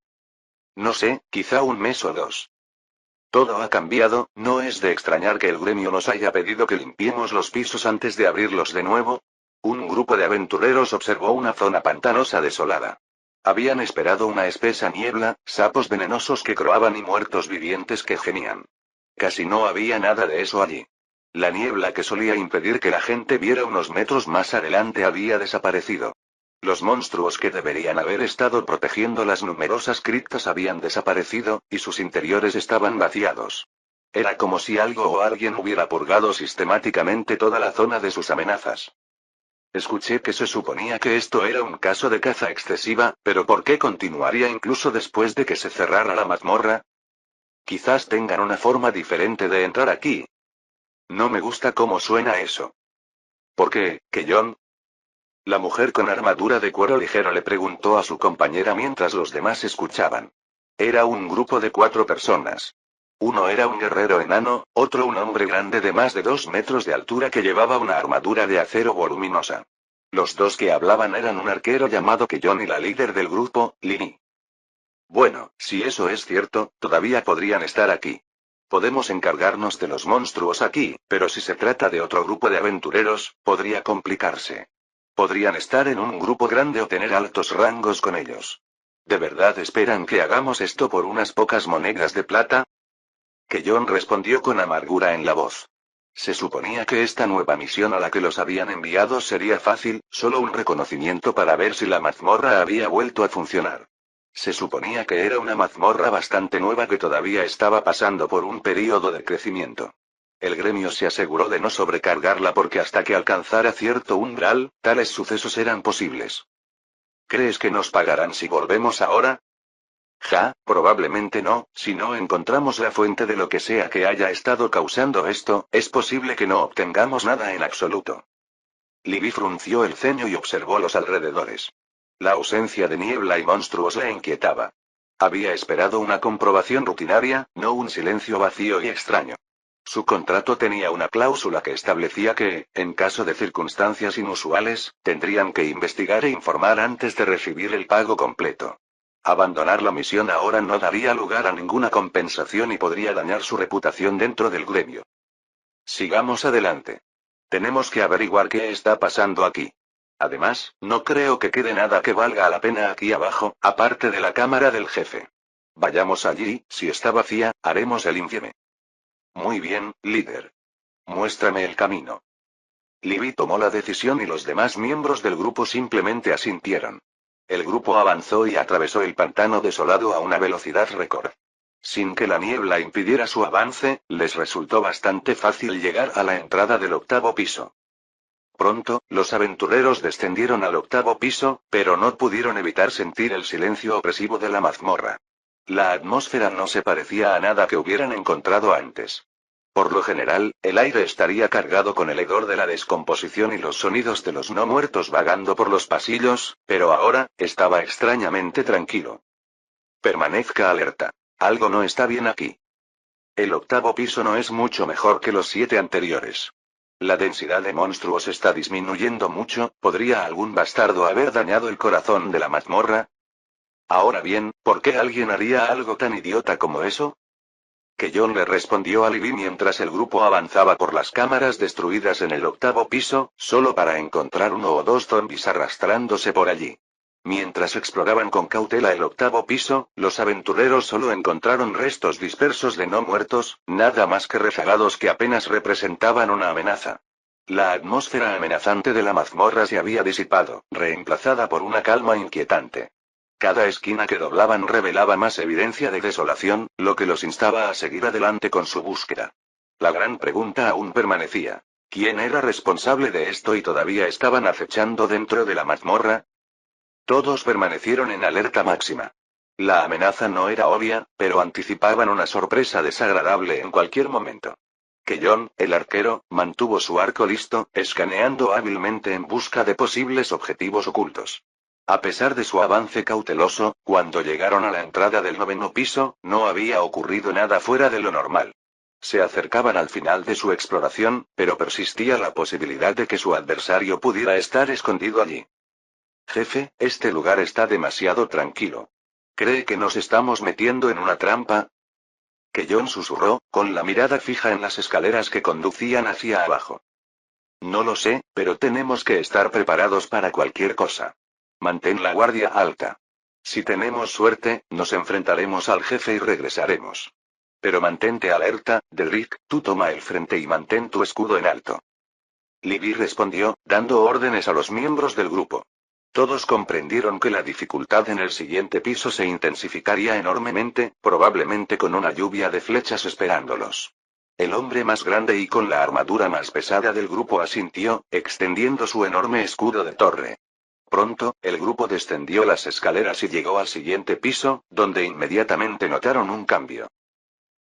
No sé, quizá un mes o dos. Todo ha cambiado, ¿no es de extrañar que el gremio nos haya pedido que limpiemos los pisos antes de abrirlos de nuevo? Un grupo de aventureros observó una zona pantanosa desolada. Habían esperado una espesa niebla, sapos venenosos que croaban y muertos vivientes que gemían. Casi no había nada de eso allí. La niebla que solía impedir que la gente viera unos metros más adelante había desaparecido. Los monstruos que deberían haber estado protegiendo las numerosas criptas habían desaparecido, y sus interiores estaban vaciados. Era como si algo o alguien hubiera purgado sistemáticamente toda la zona de sus amenazas. Escuché que se suponía que esto era un caso de caza excesiva, pero ¿por qué continuaría incluso después de que se cerrara la mazmorra? Quizás tengan una forma diferente de entrar aquí. No me gusta cómo suena eso. ¿Por qué, Keyon? La mujer con armadura de cuero ligero le preguntó a su compañera mientras los demás escuchaban. Era un grupo de 4 personas. Uno era un guerrero enano, otro un hombre grande de más de 2 metros de altura que llevaba una armadura de acero voluminosa. Los dos que hablaban eran un arquero llamado Keyon y la líder del grupo, Lini. Bueno, si eso es cierto, todavía podrían estar aquí. Podemos encargarnos de los monstruos aquí, pero si se trata de otro grupo de aventureros, podría complicarse. Podrían estar en un grupo grande o tener altos rangos con ellos. ¿De verdad esperan que hagamos esto por unas pocas monedas de plata? Keyon respondió con amargura en la voz. Se suponía que esta nueva misión a la que los habían enviado sería fácil, solo un reconocimiento para ver si la mazmorra había vuelto a funcionar. Se suponía que era una mazmorra bastante nueva que todavía estaba pasando por un período de crecimiento. El gremio se aseguró de no sobrecargarla porque hasta que alcanzara cierto umbral, tales sucesos eran posibles. ¿Crees que nos pagarán si volvemos ahora? Probablemente no, si no encontramos la fuente de lo que sea que haya estado causando esto, es posible que no obtengamos nada en absoluto. Libby frunció el ceño y observó los alrededores. La ausencia de niebla y monstruos le inquietaba. Había esperado una comprobación rutinaria, no un silencio vacío y extraño. Su contrato tenía una cláusula que establecía que, en caso de circunstancias inusuales, tendrían que investigar e informar antes de recibir el pago completo. Abandonar la misión ahora no daría lugar a ninguna compensación y podría dañar su reputación dentro del gremio. Sigamos adelante. Tenemos que averiguar qué está pasando aquí. Además, no creo que quede nada que valga la pena aquí abajo, aparte de la cámara del jefe. Vayamos allí, si está vacía, haremos el infieme. Muy bien, líder. Muéstrame el camino. Libby tomó la decisión y los demás miembros del grupo simplemente asintieron. El grupo avanzó y atravesó el pantano desolado a una velocidad récord. Sin que la niebla impidiera su avance, les resultó bastante fácil llegar a la entrada del 8º piso. Pronto, los aventureros descendieron al 8º piso, pero no pudieron evitar sentir el silencio opresivo de la mazmorra. La atmósfera no se parecía a nada que hubieran encontrado antes. Por lo general, el aire estaría cargado con el hedor de la descomposición y los sonidos de los no muertos vagando por los pasillos, pero ahora, estaba extrañamente tranquilo. Permanezca alerta. Algo no está bien aquí. El 8º piso no es mucho mejor que los 7 anteriores. La densidad de monstruos está disminuyendo mucho, ¿podría algún bastardo haber dañado el corazón de la mazmorra? Ahora bien, ¿por qué alguien haría algo tan idiota como eso? Que John le respondió a Libby mientras el grupo avanzaba por las cámaras destruidas en el 8º piso, solo para encontrar 1 o 2 zombies arrastrándose por allí. Mientras exploraban con cautela el 8º piso, los aventureros solo encontraron restos dispersos de no muertos, nada más que rezagados que apenas representaban una amenaza. La atmósfera amenazante de la mazmorra se había disipado, reemplazada por una calma inquietante. Cada esquina que doblaban revelaba más evidencia de desolación, lo que los instaba a seguir adelante con su búsqueda. La gran pregunta aún permanecía. ¿Quién era responsable de esto y todavía estaban acechando dentro de la mazmorra? Todos permanecieron en alerta máxima. La amenaza no era obvia, pero anticipaban una sorpresa desagradable en cualquier momento. Que John, el arquero, mantuvo su arco listo, escaneando hábilmente en busca de posibles objetivos ocultos. A pesar de su avance cauteloso, cuando llegaron a la entrada del 9º piso, no había ocurrido nada fuera de lo normal. Se acercaban al final de su exploración, pero persistía la posibilidad de que su adversario pudiera estar escondido allí. Jefe, este lugar está demasiado tranquilo. ¿Cree que nos estamos metiendo en una trampa? Que John susurró, con la mirada fija en las escaleras que conducían hacia abajo. No lo sé, pero tenemos que estar preparados para cualquier cosa. Mantén la guardia alta. Si tenemos suerte, nos enfrentaremos al jefe y regresaremos. Pero mantente alerta, Dedrick, tú toma el frente y mantén tu escudo en alto. Libby respondió, dando órdenes a los miembros del grupo. Todos comprendieron que la dificultad en el siguiente piso se intensificaría enormemente, probablemente con una lluvia de flechas esperándolos. El hombre más grande y con la armadura más pesada del grupo asintió, extendiendo su enorme escudo de torre. Pronto, el grupo descendió las escaleras y llegó al siguiente piso, donde inmediatamente notaron un cambio.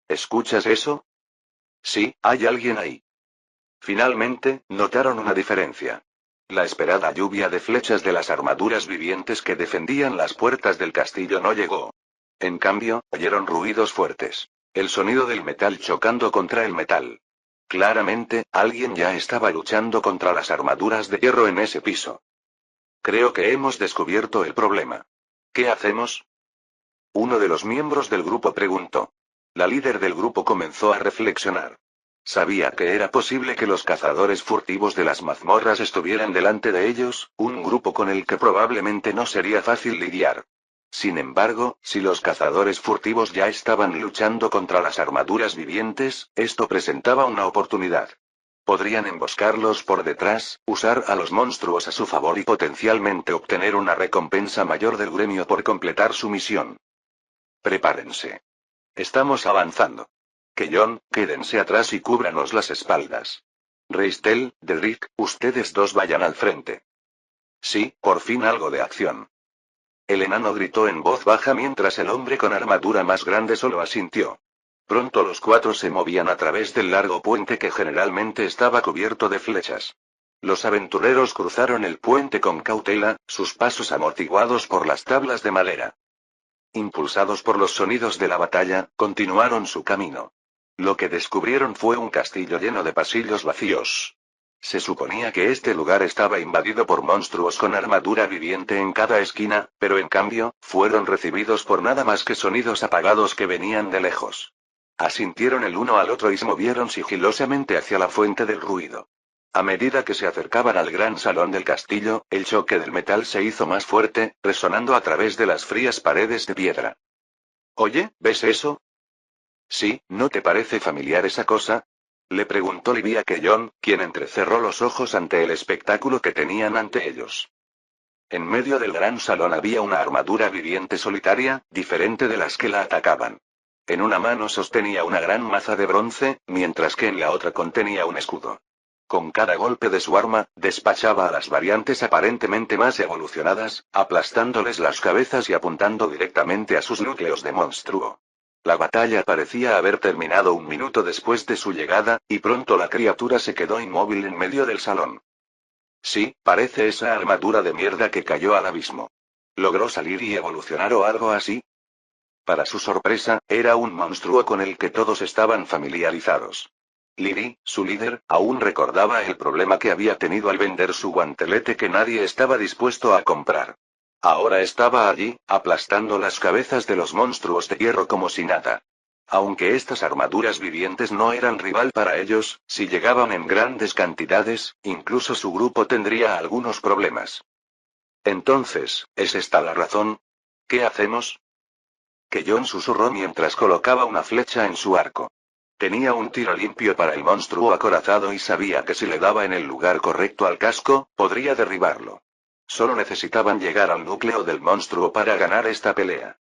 ¿Escuchas eso? Sí, hay alguien ahí. Finalmente, notaron una diferencia. La esperada lluvia de flechas de las armaduras vivientes que defendían las puertas del castillo no llegó. En cambio, oyeron ruidos fuertes. El sonido del metal chocando contra el metal. Claramente, alguien ya estaba luchando contra las armaduras de hierro en ese piso. Creo que hemos descubierto el problema. ¿Qué hacemos? Uno de los miembros del grupo preguntó. La líder del grupo comenzó a reflexionar. Sabía que era posible que los cazadores furtivos de las mazmorras estuvieran delante de ellos, un grupo con el que probablemente no sería fácil lidiar. Sin embargo, si los cazadores furtivos ya estaban luchando contra las armaduras vivientes, esto presentaba una oportunidad. Podrían emboscarlos por detrás, usar a los monstruos a su favor y potencialmente obtener una recompensa mayor del gremio por completar su misión. Prepárense. Estamos avanzando. John, quédense atrás y cúbranos las espaldas. Reistel, Dedrick, ustedes dos vayan al frente. Sí, por fin algo de acción. El enano gritó en voz baja mientras el hombre con armadura más grande solo asintió. Pronto los cuatro se movían a través del largo puente que generalmente estaba cubierto de flechas. Los aventureros cruzaron el puente con cautela, sus pasos amortiguados por las tablas de madera. Impulsados por los sonidos de la batalla, continuaron su camino. Lo que descubrieron fue un castillo lleno de pasillos vacíos. Se suponía que este lugar estaba invadido por monstruos con armadura viviente en cada esquina, pero en cambio, fueron recibidos por nada más que sonidos apagados que venían de lejos. Asintieron el uno al otro y se movieron sigilosamente hacia la fuente del ruido. A medida que se acercaban al gran salón del castillo, el choque del metal se hizo más fuerte, resonando a través de las frías paredes de piedra. Oye, ¿ves eso? Sí, ¿no te parece familiar esa cosa? Le preguntó Livia John, quien entrecerró los ojos ante el espectáculo que tenían ante ellos. En medio del gran salón había una armadura viviente solitaria, diferente de las que la atacaban. En una mano sostenía una gran maza de bronce, mientras que en la otra contenía un escudo. Con cada golpe de su arma, despachaba a las variantes aparentemente más evolucionadas, aplastándoles las cabezas y apuntando directamente a sus núcleos de monstruo. La batalla parecía haber terminado un minuto después de su llegada, y pronto la criatura se quedó inmóvil en medio del salón. Sí, parece esa armadura de mierda que cayó al abismo. ¿Logró salir y evolucionar o algo así? Para su sorpresa, era un monstruo con el que todos estaban familiarizados. Lily, su líder, aún recordaba el problema que había tenido al vender su guantelete que nadie estaba dispuesto a comprar. Ahora estaba allí, aplastando las cabezas de los monstruos de hierro como si nada. Aunque estas armaduras vivientes no eran rival para ellos, si llegaban en grandes cantidades, incluso su grupo tendría algunos problemas. Entonces, ¿es esta la razón? ¿Qué hacemos? John susurró mientras colocaba una flecha en su arco. Tenía un tiro limpio para el monstruo acorazado y sabía que si le daba en el lugar correcto al casco, podría derribarlo. Solo necesitaban llegar al núcleo del monstruo para ganar esta pelea.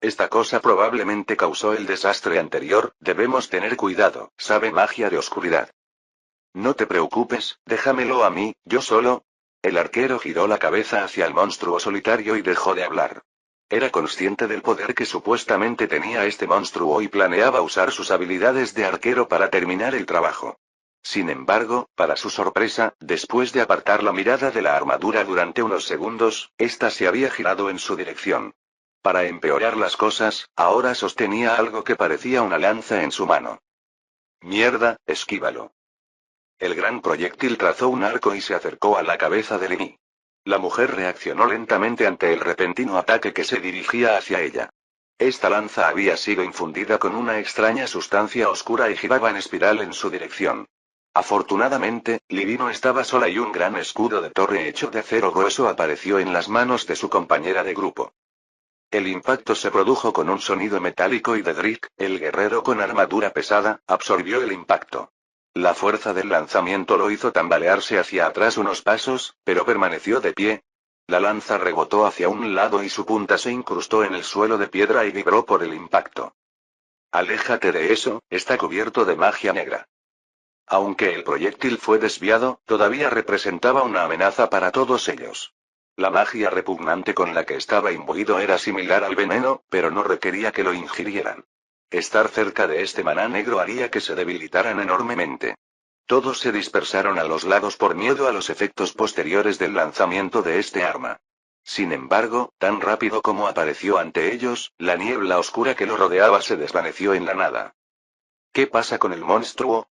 Esta cosa probablemente causó el desastre anterior, debemos tener cuidado, sabe magia de oscuridad. No te preocupes, déjamelo a mí, yo solo. El arquero giró la cabeza hacia el monstruo solitario y dejó de hablar. Era consciente del poder que supuestamente tenía este monstruo y planeaba usar sus habilidades de arquero para terminar el trabajo. Sin embargo, para su sorpresa, después de apartar la mirada de la armadura durante unos segundos, ésta se había girado en su dirección. Para empeorar las cosas, ahora sostenía algo que parecía una lanza en su mano. Mierda, esquívalo. El gran proyectil trazó un arco y se acercó a la cabeza de Lily. La mujer reaccionó lentamente ante el repentino ataque que se dirigía hacia ella. Esta lanza había sido infundida con una extraña sustancia oscura y giraba en espiral en su dirección. Afortunadamente, Lily no estaba sola y un gran escudo de torre hecho de acero grueso apareció en las manos de su compañera de grupo. El impacto se produjo con un sonido metálico y Dedrick, el guerrero con armadura pesada, absorbió el impacto. La fuerza del lanzamiento lo hizo tambalearse hacia atrás unos pasos, pero permaneció de pie. La lanza rebotó hacia un lado y su punta se incrustó en el suelo de piedra y vibró por el impacto. Aléjate de eso, está cubierto de magia negra. Aunque el proyectil fue desviado, todavía representaba una amenaza para todos ellos. La magia repugnante con la que estaba imbuido era similar al veneno, pero no requería que lo ingirieran. Estar cerca de este maná negro haría que se debilitaran enormemente. Todos se dispersaron a los lados por miedo a los efectos posteriores del lanzamiento de este arma. Sin embargo, tan rápido como apareció ante ellos, la niebla oscura que lo rodeaba se desvaneció en la nada. ¿Qué pasa con el monstruo?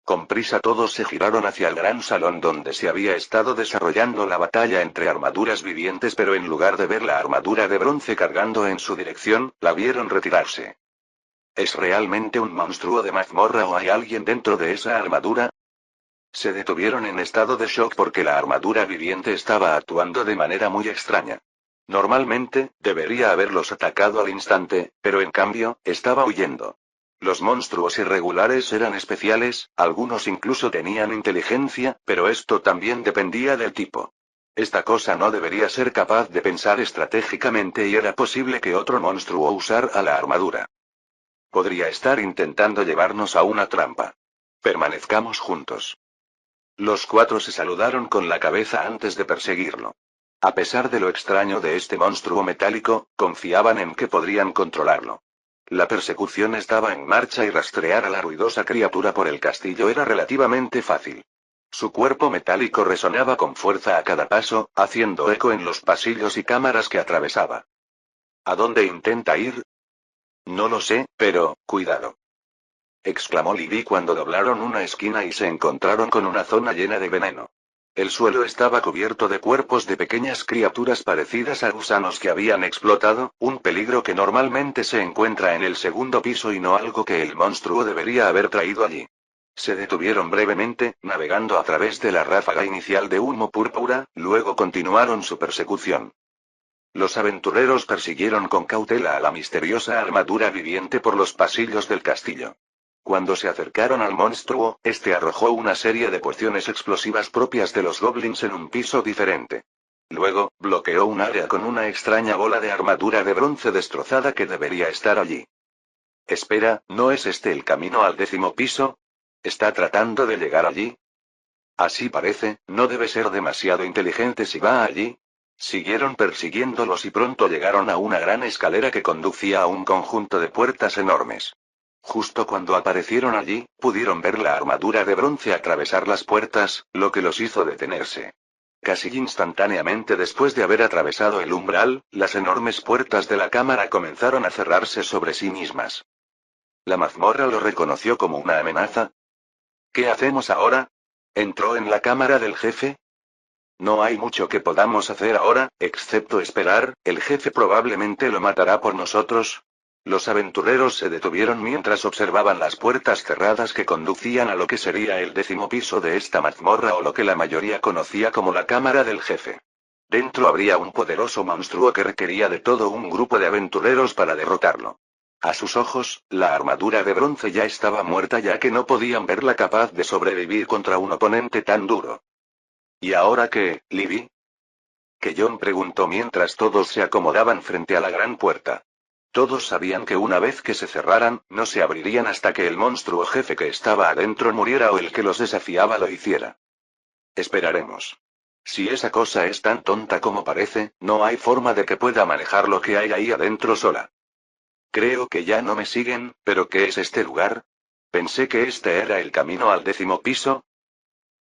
Con prisa todos se giraron hacia el gran salón donde se había estado desarrollando la batalla entre armaduras vivientes, pero en lugar de ver la armadura de bronce cargando en su dirección, la vieron retirarse. ¿Es realmente un monstruo de mazmorra o hay alguien dentro de esa armadura? Se detuvieron en estado de shock porque la armadura viviente estaba actuando de manera muy extraña. Normalmente, debería haberlos atacado al instante, pero en cambio, estaba huyendo. Los monstruos irregulares eran especiales, algunos incluso tenían inteligencia, pero esto también dependía del tipo. Esta cosa no debería ser capaz de pensar estratégicamente y era posible que otro monstruo usara la armadura. Podría estar intentando llevarnos a una trampa. Permanezcamos juntos. Los cuatro se saludaron con la cabeza antes de perseguirlo. A pesar de lo extraño de este monstruo metálico, confiaban en que podrían controlarlo. La persecución estaba en marcha y rastrear a la ruidosa criatura por el castillo era relativamente fácil. Su cuerpo metálico resonaba con fuerza a cada paso, haciendo eco en los pasillos y cámaras que atravesaba. ¿A dónde intenta ir? No lo sé, pero, cuidado. Exclamó Libby cuando doblaron una esquina y se encontraron con una zona llena de veneno. El suelo estaba cubierto de cuerpos de pequeñas criaturas parecidas a gusanos que habían explotado, un peligro que normalmente se encuentra en el segundo piso y no algo que el monstruo debería haber traído allí. Se detuvieron brevemente, navegando a través de la ráfaga inicial de humo púrpura, luego continuaron su persecución. Los aventureros persiguieron con cautela a la misteriosa armadura viviente por los pasillos del castillo. Cuando se acercaron al monstruo, este arrojó una serie de pociones explosivas propias de los goblins en un piso diferente. Luego, bloqueó un área con una extraña bola de armadura de bronce destrozada que debería estar allí. Espera, ¿no es este el camino al 10º piso? ¿Está tratando de llegar allí? Así parece, no debe ser demasiado inteligente si va allí. Siguieron persiguiéndolos y pronto llegaron a una gran escalera que conducía a un conjunto de puertas enormes. Justo cuando aparecieron allí, pudieron ver la armadura de bronce atravesar las puertas, lo que los hizo detenerse. Casi instantáneamente después de haber atravesado el umbral, las enormes puertas de la cámara comenzaron a cerrarse sobre sí mismas. La mazmorra lo reconoció como una amenaza. ¿Qué hacemos ahora? ¿Entró en la cámara del jefe? No hay mucho que podamos hacer ahora, excepto esperar, el jefe probablemente lo matará por nosotros. Los aventureros se detuvieron mientras observaban las puertas cerradas que conducían a lo que sería el 10º piso de esta mazmorra o lo que la mayoría conocía como la cámara del jefe. Dentro habría un poderoso monstruo que requería de todo un grupo de aventureros para derrotarlo. A sus ojos, la armadura de bronce ya estaba muerta ya que no podían verla capaz de sobrevivir contra un oponente tan duro. ¿Y ahora qué, Libby? Que John preguntó mientras todos se acomodaban frente a la gran puerta. Todos sabían que una vez que se cerraran, no se abrirían hasta que el monstruo jefe que estaba adentro muriera o el que los desafiaba lo hiciera. Esperaremos. Si esa cosa es tan tonta como parece, no hay forma de que pueda manejar lo que hay ahí adentro sola. Creo que ya no me siguen, pero ¿qué es este lugar? Pensé que este era el camino al 10º piso.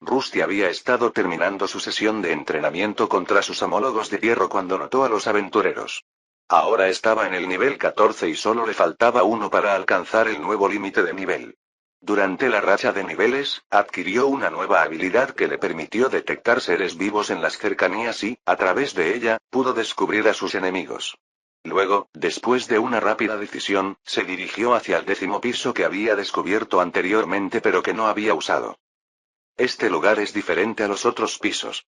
Rusty había estado terminando su sesión de entrenamiento contra sus homólogos de hierro cuando notó a los aventureros. Ahora estaba en el nivel 14 y solo le faltaba uno para alcanzar el nuevo límite de nivel. Durante la racha de niveles, adquirió una nueva habilidad que le permitió detectar seres vivos en las cercanías y, a través de ella, pudo descubrir a sus enemigos. Luego, después de una rápida decisión, se dirigió hacia el 10º piso que había descubierto anteriormente pero que no había usado. Este lugar es diferente a los otros pisos.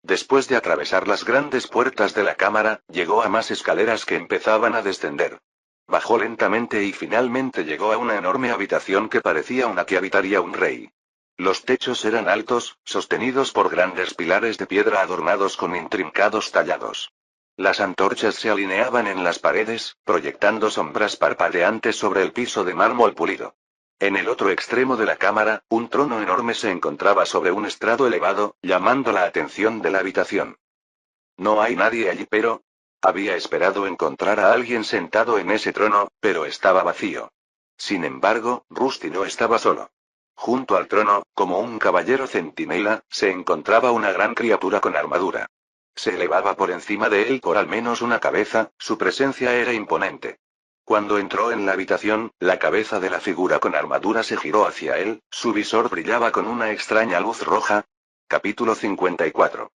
Después de atravesar las grandes puertas de la cámara, llegó a más escaleras que empezaban a descender. Bajó lentamente y finalmente llegó a una enorme habitación que parecía una que habitaría un rey. Los techos eran altos, sostenidos por grandes pilares de piedra adornados con intrincados tallados. Las antorchas se alineaban en las paredes, proyectando sombras parpadeantes sobre el piso de mármol pulido. En el otro extremo de la cámara, un trono enorme se encontraba sobre un estrado elevado, llamando la atención de la habitación. No hay nadie allí, pero... Había esperado encontrar a alguien sentado en ese trono, pero estaba vacío. Sin embargo, Rusty no estaba solo. Junto al trono, como un caballero centinela, se encontraba una gran criatura con armadura. Se elevaba por encima de él por al menos una cabeza, su presencia era imponente. Cuando entró en la habitación, la cabeza de la figura con armadura se giró hacia él, su visor brillaba con una extraña luz roja. Capítulo 54.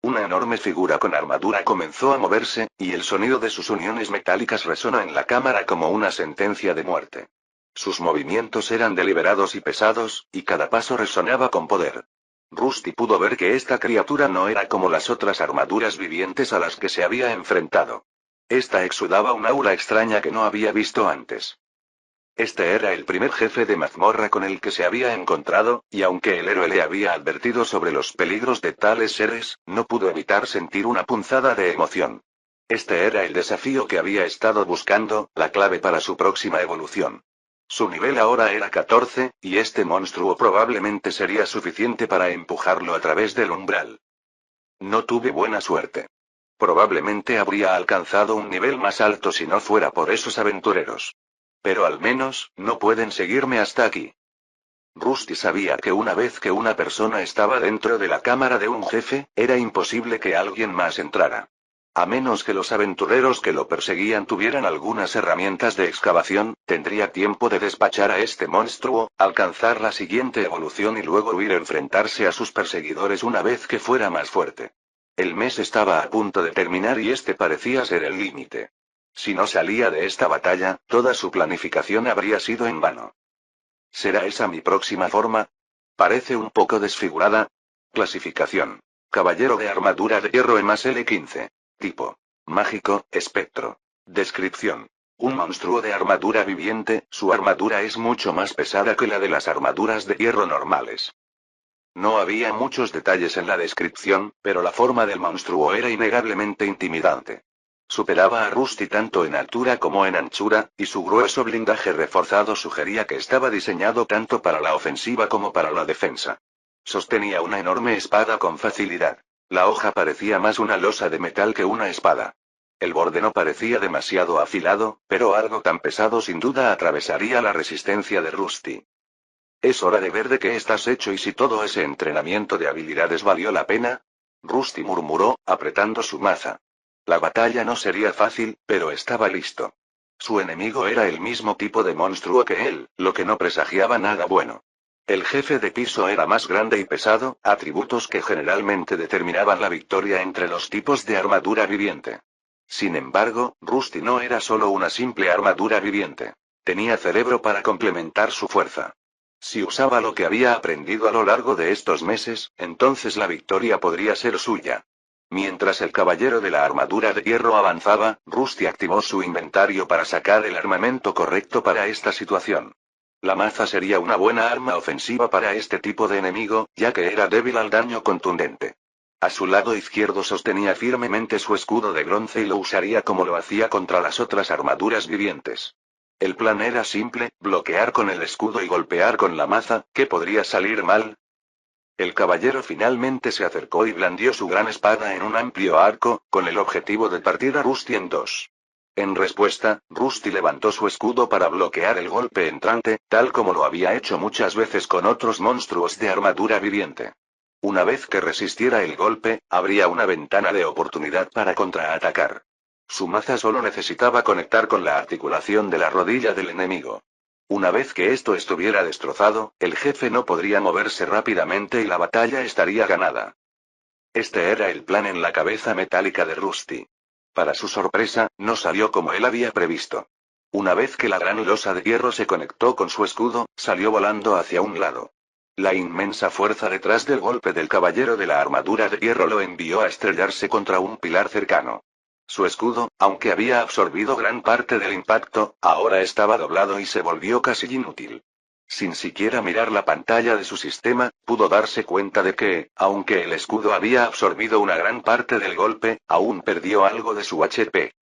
Una enorme figura con armadura comenzó a moverse, y el sonido de sus uniones metálicas resonó en la cámara como una sentencia de muerte. Sus movimientos eran deliberados y pesados, y cada paso resonaba con poder. Rusty pudo ver que esta criatura no era como las otras armaduras vivientes a las que se había enfrentado. Esta exudaba un aura extraña que no había visto antes. Este era el primer jefe de mazmorra con el que se había encontrado, y aunque el héroe le había advertido sobre los peligros de tales seres, no pudo evitar sentir una punzada de emoción. Este era el desafío que había estado buscando, la clave para su próxima evolución. Su nivel ahora era 14, y este monstruo probablemente sería suficiente para empujarlo a través del umbral. No tuve buena suerte. Probablemente habría alcanzado un nivel más alto si no fuera por esos aventureros. Pero al menos, no pueden seguirme hasta aquí. Rusty sabía que una vez que una persona estaba dentro de la cámara de un jefe, era imposible que alguien más entrara. A menos que los aventureros que lo perseguían tuvieran algunas herramientas de excavación, tendría tiempo de despachar a este monstruo, alcanzar la siguiente evolución y luego huir a enfrentarse a sus perseguidores una vez que fuera más fuerte. El mes estaba a punto de terminar y este parecía ser el límite. Si no salía de esta batalla, toda su planificación habría sido en vano. ¿Será esa mi próxima forma? Parece un poco desfigurada. Clasificación. Caballero de armadura de hierro L15. Tipo. Mágico, espectro. Descripción. Un monstruo de armadura viviente, su armadura es mucho más pesada que la de las armaduras de hierro normales. No había muchos detalles en la descripción, pero la forma del monstruo era innegablemente intimidante. Superaba a Rusty tanto en altura como en anchura, y su grueso blindaje reforzado sugería que estaba diseñado tanto para la ofensiva como para la defensa. Sostenía una enorme espada con facilidad. La hoja parecía más una losa de metal que una espada. El borde no parecía demasiado afilado, pero algo tan pesado sin duda atravesaría la resistencia de Rusty. Es hora de ver de qué estás hecho y si todo ese entrenamiento de habilidades valió la pena. Rusty murmuró, apretando su maza. La batalla no sería fácil, pero estaba listo. Su enemigo era el mismo tipo de monstruo que él, lo que no presagiaba nada bueno. El jefe de piso era más grande y pesado, atributos que generalmente determinaban la victoria entre los tipos de armadura viviente. Sin embargo, Rusty no era solo una simple armadura viviente. Tenía cerebro para complementar su fuerza. Si usaba lo que había aprendido a lo largo de estos meses, entonces la victoria podría ser suya. Mientras el caballero de la armadura de hierro avanzaba, Rusty activó su inventario para sacar el armamento correcto para esta situación. La maza sería una buena arma ofensiva para este tipo de enemigo, ya que era débil al daño contundente. A su lado izquierdo sostenía firmemente su escudo de bronce y lo usaría como lo hacía contra las otras armaduras vivientes. El plan era simple, bloquear con el escudo y golpear con la maza. ¿Qué podría salir mal? El caballero finalmente se acercó y blandió su gran espada en un amplio arco, con el objetivo de partir a Rusty en dos. En respuesta, Rusty levantó su escudo para bloquear el golpe entrante, tal como lo había hecho muchas veces con otros monstruos de armadura viviente. Una vez que resistiera el golpe, habría una ventana de oportunidad para contraatacar. Su maza solo necesitaba conectar con la articulación de la rodilla del enemigo. Una vez que esto estuviera destrozado, el jefe no podría moverse rápidamente y la batalla estaría ganada. Este era el plan en la cabeza metálica de Rusty. Para su sorpresa, no salió como él había previsto. Una vez que la gran losa de hierro se conectó con su escudo, salió volando hacia un lado. La inmensa fuerza detrás del golpe del caballero de la armadura de hierro lo envió a estrellarse contra un pilar cercano. Su escudo, aunque había absorbido gran parte del impacto, ahora estaba doblado y se volvió casi inútil. Sin siquiera mirar la pantalla de su sistema, pudo darse cuenta de que, aunque el escudo había absorbido una gran parte del golpe, aún perdió algo de su HP.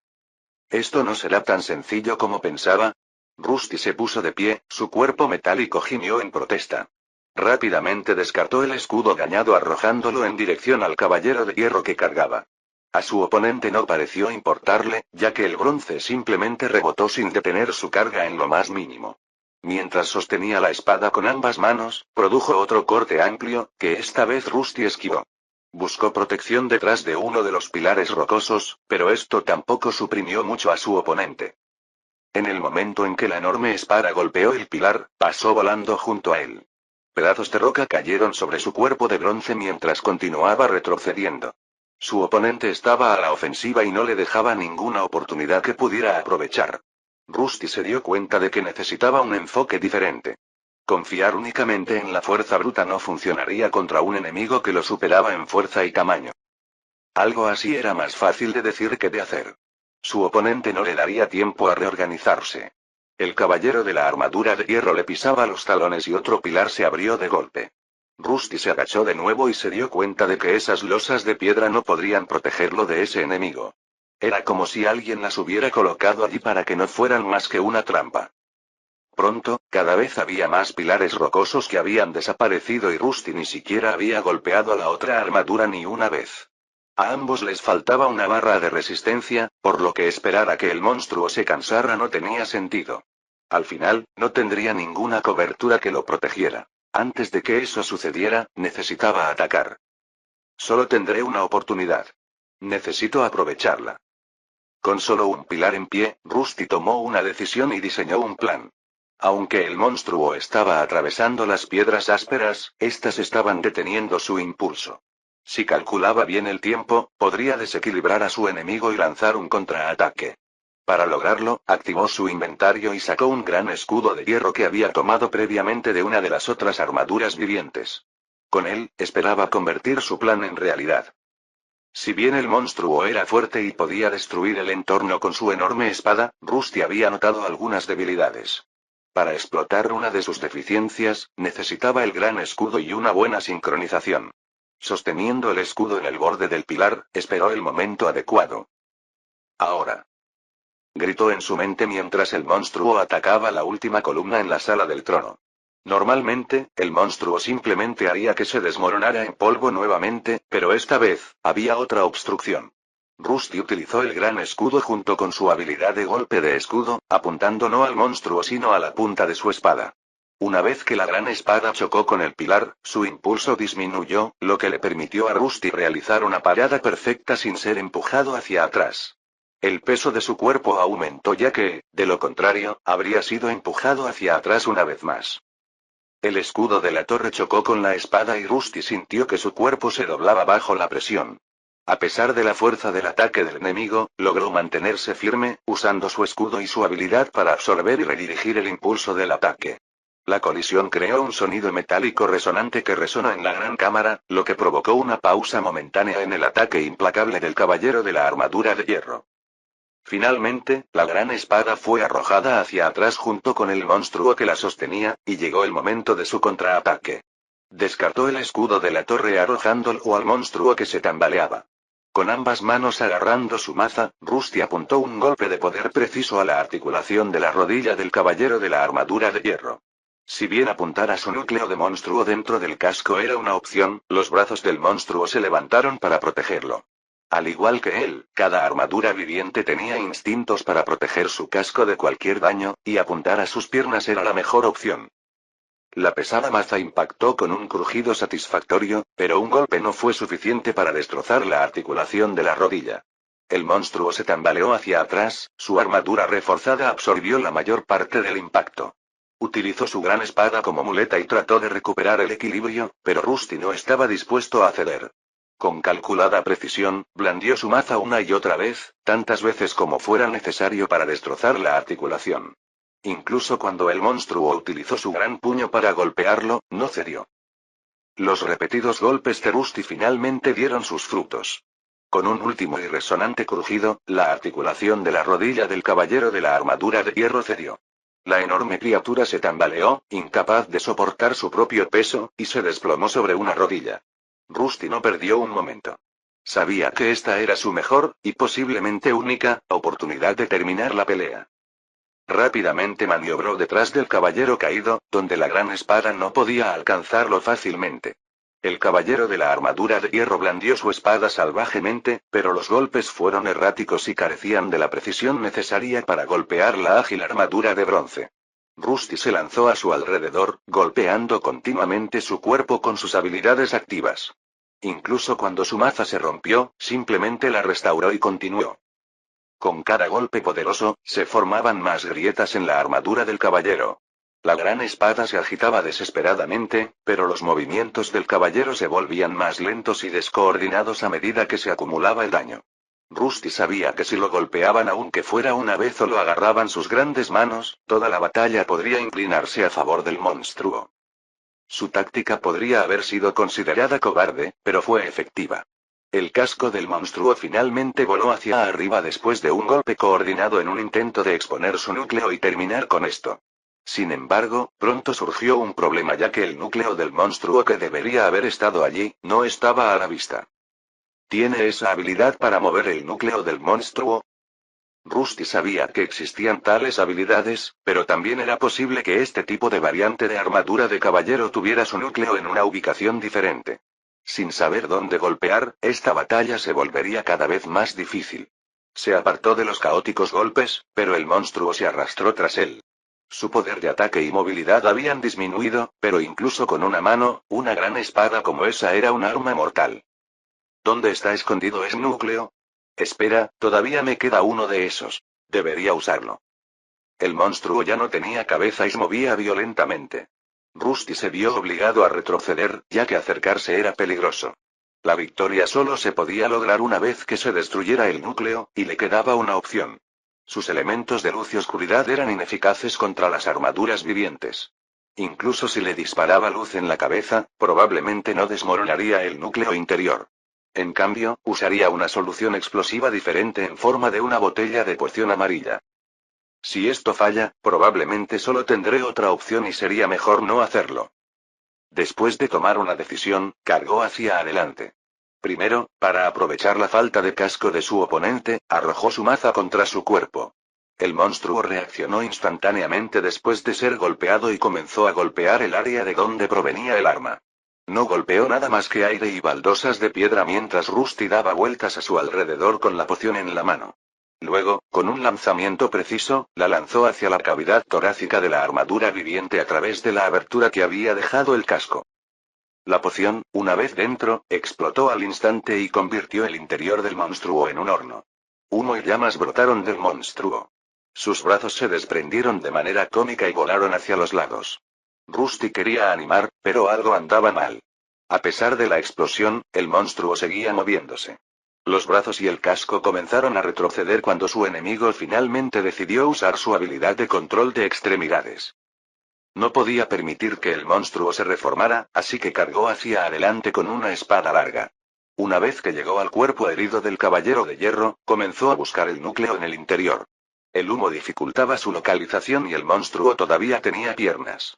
Esto no será tan sencillo como pensaba. Rusty se puso de pie, su cuerpo metálico gimió en protesta. Rápidamente descartó el escudo dañado arrojándolo en dirección al caballero de hierro que cargaba. A su oponente no pareció importarle, ya que el bronce simplemente rebotó sin detener su carga en lo más mínimo. Mientras sostenía la espada con ambas manos, produjo otro corte amplio, que esta vez Rusty esquivó. Buscó protección detrás de uno de los pilares rocosos, pero esto tampoco suprimió mucho a su oponente. En el momento en que la enorme espada golpeó el pilar, pasó volando junto a él. Pedazos de roca cayeron sobre su cuerpo de bronce mientras continuaba retrocediendo. Su oponente estaba a la ofensiva y no le dejaba ninguna oportunidad que pudiera aprovechar. Rusty se dio cuenta de que necesitaba un enfoque diferente. Confiar únicamente en la fuerza bruta no funcionaría contra un enemigo que lo superaba en fuerza y tamaño. Algo así era más fácil de decir que de hacer. Su oponente no le daría tiempo a reorganizarse. El caballero de la armadura de hierro le pisaba los talones y otro pilar se abrió de golpe. Rusty se agachó de nuevo y se dio cuenta de que esas losas de piedra no podrían protegerlo de ese enemigo. Era como si alguien las hubiera colocado allí para que no fueran más que una trampa. Pronto, cada vez había más pilares rocosos que habían desaparecido y Rusty ni siquiera había golpeado a la otra armadura ni una vez. A ambos les faltaba una barra de resistencia, por lo que esperar a que el monstruo se cansara no tenía sentido. Al final, no tendría ninguna cobertura que lo protegiera. Antes de que eso sucediera, necesitaba atacar. Solo tendré una oportunidad. Necesito aprovecharla. Con solo un pilar en pie, Rusty tomó una decisión y diseñó un plan. Aunque el monstruo estaba atravesando las piedras ásperas, estas estaban deteniendo su impulso. Si calculaba bien el tiempo, podría desequilibrar a su enemigo y lanzar un contraataque. Para lograrlo, activó su inventario y sacó un gran escudo de hierro que había tomado previamente de una de las otras armaduras vivientes. Con él, esperaba convertir su plan en realidad. Si bien el monstruo era fuerte y podía destruir el entorno con su enorme espada, Rusty había notado algunas debilidades. Para explotar una de sus deficiencias, necesitaba el gran escudo y una buena sincronización. Sosteniendo el escudo en el borde del pilar, esperó el momento adecuado. Ahora. Gritó en su mente mientras el monstruo atacaba la última columna en la sala del trono. Normalmente, el monstruo simplemente haría que se desmoronara en polvo nuevamente, pero esta vez, había otra obstrucción. Rusty utilizó el gran escudo junto con su habilidad de golpe de escudo, apuntando no al monstruo sino a la punta de su espada. Una vez que la gran espada chocó con el pilar, su impulso disminuyó, lo que le permitió a Rusty realizar una parada perfecta sin ser empujado hacia atrás. El peso de su cuerpo aumentó ya que, de lo contrario, habría sido empujado hacia atrás una vez más. El escudo de la torre chocó con la espada y Rusty sintió que su cuerpo se doblaba bajo la presión. A pesar de la fuerza del ataque del enemigo, logró mantenerse firme, usando su escudo y su habilidad para absorber y redirigir el impulso del ataque. La colisión creó un sonido metálico resonante que resonó en la gran cámara, lo que provocó una pausa momentánea en el ataque implacable del caballero de la armadura de hierro. Finalmente, la gran espada fue arrojada hacia atrás junto con el monstruo que la sostenía, y llegó el momento de su contraataque. Descartó el escudo de la torre arrojándolo al monstruo que se tambaleaba. Con ambas manos agarrando su maza, Rusty apuntó un golpe de poder preciso a la articulación de la rodilla del caballero de la armadura de hierro. Si bien apuntar a su núcleo de monstruo dentro del casco era una opción, los brazos del monstruo se levantaron para protegerlo. Al igual que él, cada armadura viviente tenía instintos para proteger su casco de cualquier daño, y apuntar a sus piernas era la mejor opción. La pesada maza impactó con un crujido satisfactorio, pero un golpe no fue suficiente para destrozar la articulación de la rodilla. El monstruo se tambaleó hacia atrás, su armadura reforzada absorbió la mayor parte del impacto. Utilizó su gran espada como muleta y trató de recuperar el equilibrio, pero Rusty no estaba dispuesto a ceder. Con calculada precisión, blandió su maza una y otra vez, tantas veces como fuera necesario para destrozar la articulación. Incluso cuando el monstruo utilizó su gran puño para golpearlo, no cedió. Los repetidos golpes de Rusty finalmente dieron sus frutos. Con un último y resonante crujido, la articulación de la rodilla del caballero de la armadura de hierro cedió. La enorme criatura se tambaleó, incapaz de soportar su propio peso, y se desplomó sobre una rodilla. Rusty no perdió un momento. Sabía que esta era su mejor, y posiblemente única, oportunidad de terminar la pelea. Rápidamente maniobró detrás del caballero caído, donde la gran espada no podía alcanzarlo fácilmente. El caballero de la armadura de hierro blandió su espada salvajemente, pero los golpes fueron erráticos y carecían de la precisión necesaria para golpear la ágil armadura de bronce. Rusty se lanzó a su alrededor, golpeando continuamente su cuerpo con sus habilidades activas. Incluso cuando su maza se rompió, simplemente la restauró y continuó. Con cada golpe poderoso, se formaban más grietas en la armadura del caballero. La gran espada se agitaba desesperadamente, pero los movimientos del caballero se volvían más lentos y descoordinados a medida que se acumulaba el daño. Rusty sabía que si lo golpeaban aunque fuera una vez o lo agarraban sus grandes manos, toda la batalla podría inclinarse a favor del monstruo. Su táctica podría haber sido considerada cobarde, pero fue efectiva. El casco del monstruo finalmente voló hacia arriba después de un golpe coordinado en un intento de exponer su núcleo y terminar con esto. Sin embargo, pronto surgió un problema ya que el núcleo del monstruo que debería haber estado allí, no estaba a la vista. ¿Tiene esa habilidad para mover el núcleo del monstruo? Rusty sabía que existían tales habilidades, pero también era posible que este tipo de variante de armadura de caballero tuviera su núcleo en una ubicación diferente. Sin saber dónde golpear, esta batalla se volvería cada vez más difícil. Se apartó de los caóticos golpes, pero el monstruo se arrastró tras él. Su poder de ataque y movilidad habían disminuido, pero incluso con una mano, una gran espada como esa era un arma mortal. ¿Dónde está escondido ese núcleo? Espera, todavía me queda uno de esos. Debería usarlo. El monstruo ya no tenía cabeza y se movía violentamente. Rusty se vio obligado a retroceder, ya que acercarse era peligroso. La victoria solo se podía lograr una vez que se destruyera el núcleo, y le quedaba una opción. Sus elementos de luz y oscuridad eran ineficaces contra las armaduras vivientes. Incluso si le disparaba luz en la cabeza, probablemente no desmoronaría el núcleo interior. En cambio, usaría una solución explosiva diferente en forma de una botella de poción amarilla. Si esto falla, probablemente solo tendré otra opción y sería mejor no hacerlo. Después de tomar una decisión, cargó hacia adelante. Primero, para aprovechar la falta de casco de su oponente, arrojó su maza contra su cuerpo. El monstruo reaccionó instantáneamente después de ser golpeado y comenzó a golpear el área de donde provenía el arma. No golpeó nada más que aire y baldosas de piedra mientras Rusty daba vueltas a su alrededor con la poción en la mano. Luego, con un lanzamiento preciso, la lanzó hacia la cavidad torácica de la armadura viviente a través de la abertura que había dejado el casco. La poción, una vez dentro, explotó al instante y convirtió el interior del monstruo en un horno. Humo y llamas brotaron del monstruo. Sus brazos se desprendieron de manera cómica y volaron hacia los lados. Rusty quería animar, pero algo andaba mal. A pesar de la explosión, el monstruo seguía moviéndose. Los brazos y el casco comenzaron a retroceder cuando su enemigo finalmente decidió usar su habilidad de control de extremidades. No podía permitir que el monstruo se reformara, así que cargó hacia adelante con una espada larga. Una vez que llegó al cuerpo herido del caballero de hierro, comenzó a buscar el núcleo en el interior. El humo dificultaba su localización y el monstruo todavía tenía piernas.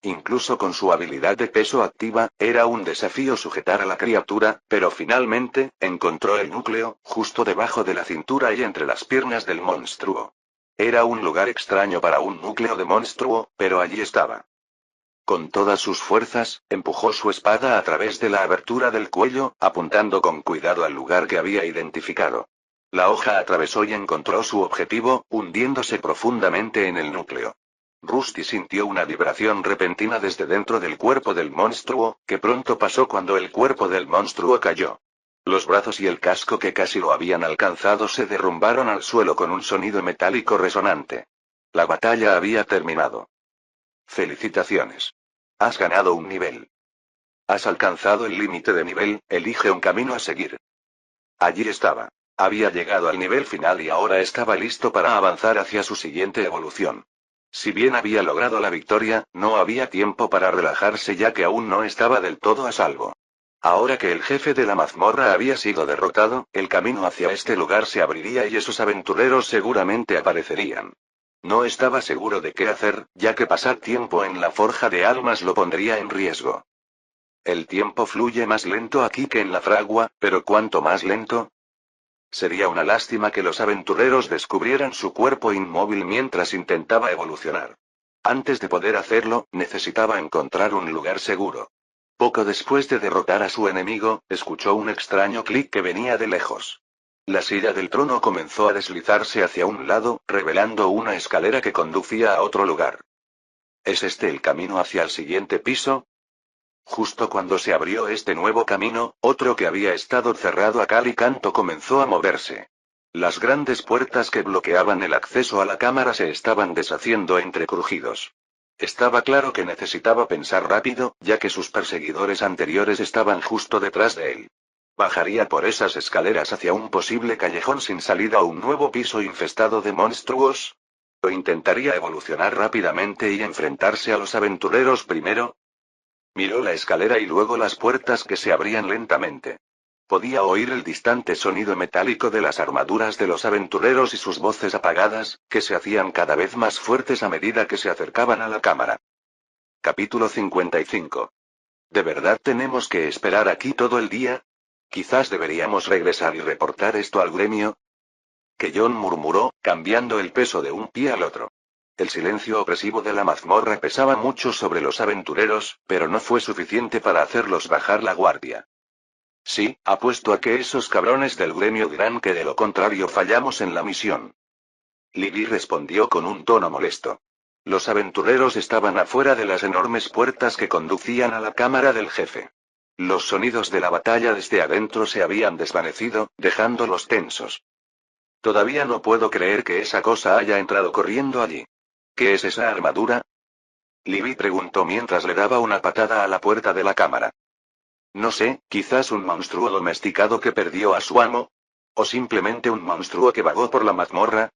Incluso con su habilidad de peso activa, era un desafío sujetar a la criatura, pero finalmente, encontró el núcleo, justo debajo de la cintura y entre las piernas del monstruo. Era un lugar extraño para un núcleo de monstruo, pero allí estaba. Con todas sus fuerzas, empujó su espada a través de la abertura del cuello, apuntando con cuidado al lugar que había identificado. La hoja atravesó y encontró su objetivo, hundiéndose profundamente en el núcleo. Rusty sintió una vibración repentina desde dentro del cuerpo del monstruo, que pronto pasó cuando el cuerpo del monstruo cayó. Los brazos y el casco que casi lo habían alcanzado se derrumbaron al suelo con un sonido metálico resonante. La batalla había terminado. Felicitaciones. Has ganado un nivel. Has alcanzado el límite de nivel, elige un camino a seguir. Allí estaba. Había llegado al nivel final y ahora estaba listo para avanzar hacia su siguiente evolución. Si bien había logrado la victoria, no había tiempo para relajarse ya que aún no estaba del todo a salvo. Ahora que el jefe de la mazmorra había sido derrotado, el camino hacia este lugar se abriría y esos aventureros seguramente aparecerían. No estaba seguro de qué hacer, ya que pasar tiempo en la forja de almas lo pondría en riesgo. El tiempo fluye más lento aquí que en la fragua, pero ¿cuánto más lento? Sería una lástima que los aventureros descubrieran su cuerpo inmóvil mientras intentaba evolucionar. Antes de poder hacerlo, necesitaba encontrar un lugar seguro. Poco después de derrotar a su enemigo, escuchó un extraño clic que venía de lejos. La silla del trono comenzó a deslizarse hacia un lado, revelando una escalera que conducía a otro lugar. ¿Es este el camino hacia el siguiente piso? Justo cuando se abrió este nuevo camino, otro que había estado cerrado a cal y canto comenzó a moverse. Las grandes puertas que bloqueaban el acceso a la cámara se estaban deshaciendo entre crujidos. Estaba claro que necesitaba pensar rápido, ya que sus perseguidores anteriores estaban justo detrás de él. ¿Bajaría por esas escaleras hacia un posible callejón sin salida o un nuevo piso infestado de monstruos? ¿O intentaría evolucionar rápidamente y enfrentarse a los aventureros primero? Miró la escalera y luego las puertas que se abrían lentamente. Podía oír el distante sonido metálico de las armaduras de los aventureros y sus voces apagadas, que se hacían cada vez más fuertes a medida que se acercaban a la cámara. Capítulo 55. ¿De verdad tenemos que esperar aquí todo el día? Quizás deberíamos regresar y reportar esto al gremio. Que John murmuró, cambiando el peso de un pie al otro. El silencio opresivo de la mazmorra pesaba mucho sobre los aventureros, pero no fue suficiente para hacerlos bajar la guardia. Sí, apuesto a que esos cabrones del gremio dirán que de lo contrario fallamos en la misión. Libby respondió con un tono molesto. Los aventureros estaban afuera de las enormes puertas que conducían a la cámara del jefe. Los sonidos de la batalla desde adentro se habían desvanecido, dejándolos tensos. Todavía no puedo creer que esa cosa haya entrado corriendo allí. ¿Qué es esa armadura? Libby preguntó mientras le daba una patada a la puerta de la cámara. No sé, quizás un monstruo domesticado que perdió a su amo. O simplemente un monstruo que vagó por la mazmorra.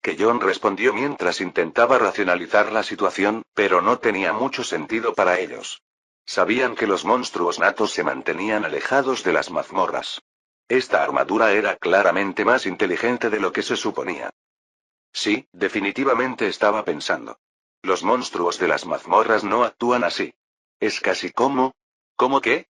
Que John respondió mientras intentaba racionalizar la situación, pero no tenía mucho sentido para ellos. Sabían que los monstruos natos se mantenían alejados de las mazmorras. Esta armadura era claramente más inteligente de lo que se suponía. Sí, definitivamente estaba pensando. Los monstruos de las mazmorras no actúan así. Es casi como... ¿Cómo qué?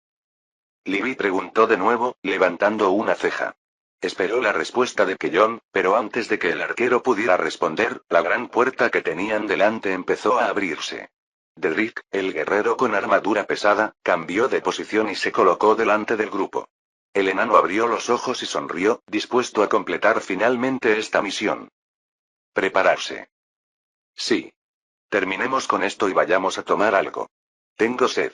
Libby preguntó de nuevo, levantando una ceja. Esperó la respuesta de John, pero antes de que el arquero pudiera responder, la gran puerta que tenían delante empezó a abrirse. Dedrick, el guerrero con armadura pesada, cambió de posición y se colocó delante del grupo. El enano abrió los ojos y sonrió, dispuesto a completar finalmente esta misión. Prepararse. Sí. Terminemos con esto y vayamos a tomar algo. Tengo sed.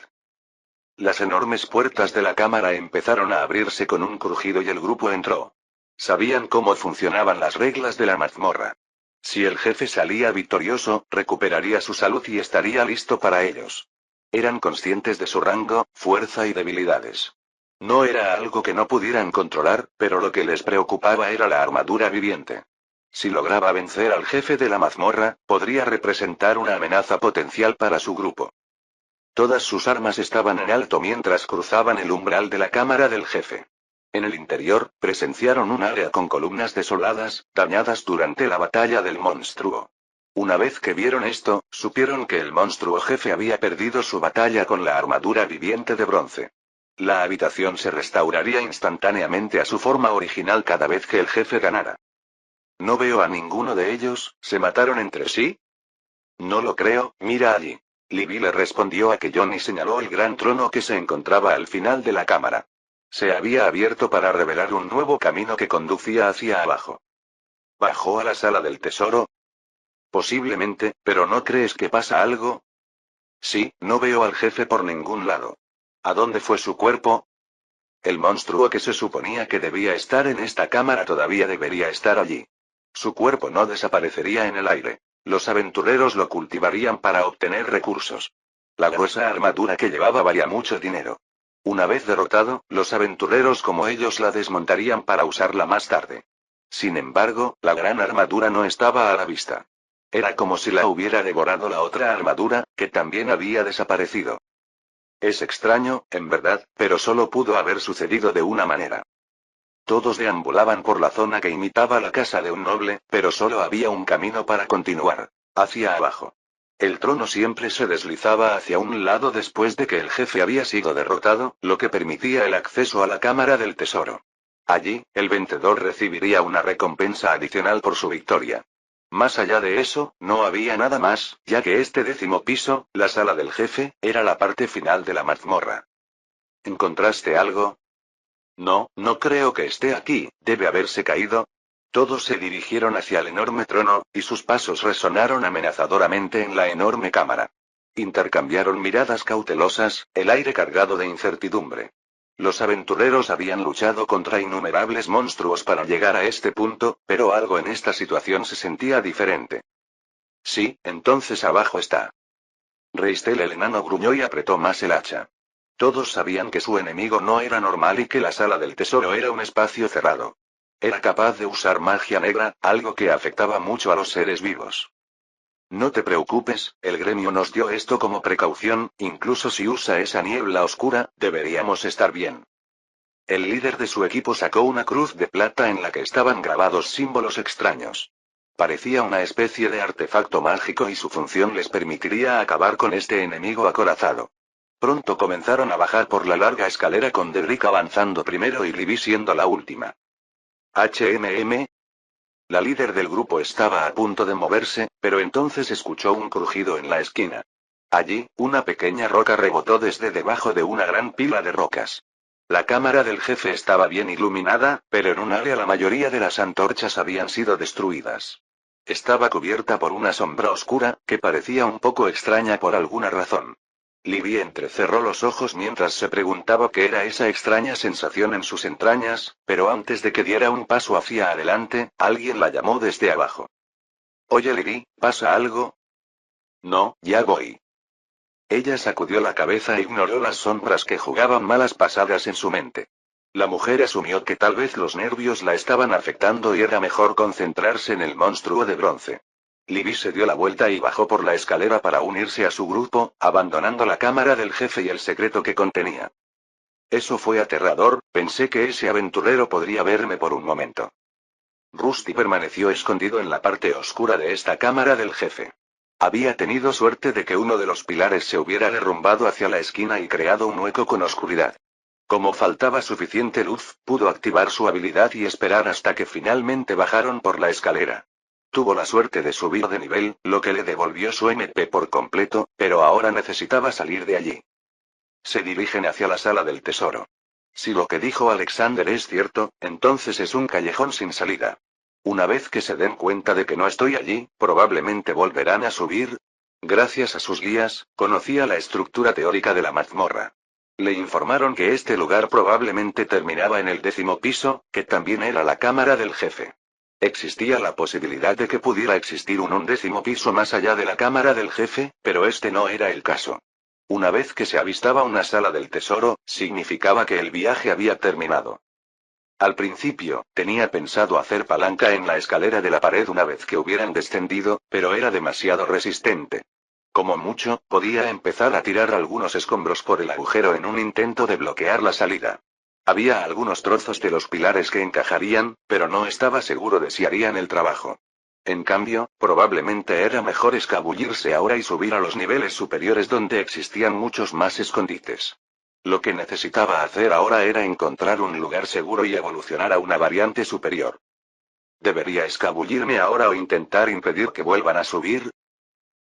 Las enormes puertas de la cámara empezaron a abrirse con un crujido y el grupo entró. Sabían cómo funcionaban las reglas de la mazmorra. Si el jefe salía victorioso, recuperaría su salud y estaría listo para ellos. Eran conscientes de su rango, fuerza y debilidades. No era algo que no pudieran controlar, pero lo que les preocupaba era la armadura viviente. Si lograba vencer al jefe de la mazmorra, podría representar una amenaza potencial para su grupo. Todas sus armas estaban en alto mientras cruzaban el umbral de la cámara del jefe. En el interior, presenciaron un área con columnas desoladas, dañadas durante la batalla del monstruo. Una vez que vieron esto, supieron que el monstruo jefe había perdido su batalla con la armadura viviente de bronce. La habitación se restauraría instantáneamente a su forma original cada vez que el jefe ganara. No veo a ninguno de ellos, ¿se mataron entre sí? No lo creo, mira allí. Libby le respondió a John y señaló el gran trono que se encontraba al final de la cámara. Se había abierto para revelar un nuevo camino que conducía hacia abajo. ¿Bajó a la sala del tesoro? Posiblemente, pero ¿no crees que pasa algo? Sí, no veo al jefe por ningún lado. ¿A dónde fue su cuerpo? El monstruo que se suponía que debía estar en esta cámara todavía debería estar allí. Su cuerpo no desaparecería en el aire. Los aventureros lo cultivarían para obtener recursos. La gruesa armadura que llevaba valía mucho dinero. Una vez derrotado, los aventureros como ellos la desmontarían para usarla más tarde. Sin embargo, la gran armadura no estaba a la vista. Era como si la hubiera devorado la otra armadura, que también había desaparecido. Es extraño, en verdad, pero solo pudo haber sucedido de una manera. Todos deambulaban por la zona que imitaba la casa de un noble, pero solo había un camino para continuar, hacia abajo. El trono siempre se deslizaba hacia un lado después de que el jefe había sido derrotado, lo que permitía el acceso a la cámara del tesoro. Allí, el vencedor recibiría una recompensa adicional por su victoria. Más allá de eso, no había nada más, ya que este 10º piso, la sala del jefe, era la parte final de la mazmorra. ¿Encontraste algo? No, no creo que esté aquí, debe haberse caído. Todos se dirigieron hacia el enorme trono, y sus pasos resonaron amenazadoramente en la enorme cámara. Intercambiaron miradas cautelosas, el aire cargado de incertidumbre. Los aventureros habían luchado contra innumerables monstruos para llegar a este punto, pero algo en esta situación se sentía diferente. Sí, entonces abajo está. Reistel el enano gruñó y apretó más el hacha. Todos sabían que su enemigo no era normal y que la sala del tesoro era un espacio cerrado. Era capaz de usar magia negra, algo que afectaba mucho a los seres vivos. No te preocupes, el gremio nos dio esto como precaución, incluso si usa esa niebla oscura, deberíamos estar bien. El líder de su equipo sacó una cruz de plata en la que estaban grabados símbolos extraños. Parecía una especie de artefacto mágico y su función les permitiría acabar con este enemigo acorazado. Pronto comenzaron a bajar por la larga escalera con Derrick avanzando primero y Libby siendo la última. HMM. La líder del grupo estaba a punto de moverse, pero entonces escuchó un crujido en la esquina. Allí, una pequeña roca rebotó desde debajo de una gran pila de rocas. La cámara del jefe estaba bien iluminada, pero en un área la mayoría de las antorchas habían sido destruidas. Estaba cubierta por una sombra oscura, que parecía un poco extraña por alguna razón. Libby entrecerró los ojos mientras se preguntaba qué era esa extraña sensación en sus entrañas, pero antes de que diera un paso hacia adelante, alguien la llamó desde abajo. Oye Libby, ¿pasa algo? No, ya voy. Ella sacudió la cabeza e ignoró las sombras que jugaban malas pasadas en su mente. La mujer asumió que tal vez los nervios la estaban afectando y era mejor concentrarse en el monstruo de bronce. Libby se dio la vuelta y bajó por la escalera para unirse a su grupo, abandonando la cámara del jefe y el secreto que contenía. Eso fue aterrador, pensé que ese aventurero podría verme por un momento. Rusty permaneció escondido en la parte oscura de esta cámara del jefe. Había tenido suerte de que uno de los pilares se hubiera derrumbado hacia la esquina y creado un hueco con oscuridad. Como faltaba suficiente luz, pudo activar su habilidad y esperar hasta que finalmente bajaron por la escalera. Tuvo la suerte de subir de nivel, lo que le devolvió su MP por completo, pero ahora necesitaba salir de allí. Se dirigen hacia la sala del tesoro. Si lo que dijo Alexander es cierto, entonces es un callejón sin salida. Una vez que se den cuenta de que no estoy allí, probablemente volverán a subir. Gracias a sus guías, conocía la estructura teórica de la mazmorra. Le informaron que este lugar probablemente terminaba en el 10º piso, que también era la cámara del jefe. Existía la posibilidad de que pudiera existir un 11º piso más allá de la cámara del jefe, pero este no era el caso. Una vez que se avistaba una sala del tesoro, significaba que el viaje había terminado. Al principio, tenía pensado hacer palanca en la escalera de la pared una vez que hubieran descendido, pero era demasiado resistente. Como mucho, podía empezar a tirar algunos escombros por el agujero en un intento de bloquear la salida. Había algunos trozos de los pilares que encajarían, pero no estaba seguro de si harían el trabajo. En cambio, probablemente era mejor escabullirse ahora y subir a los niveles superiores donde existían muchos más escondites. Lo que necesitaba hacer ahora era encontrar un lugar seguro y evolucionar a una variante superior. ¿Debería escabullirme ahora o intentar impedir que vuelvan a subir?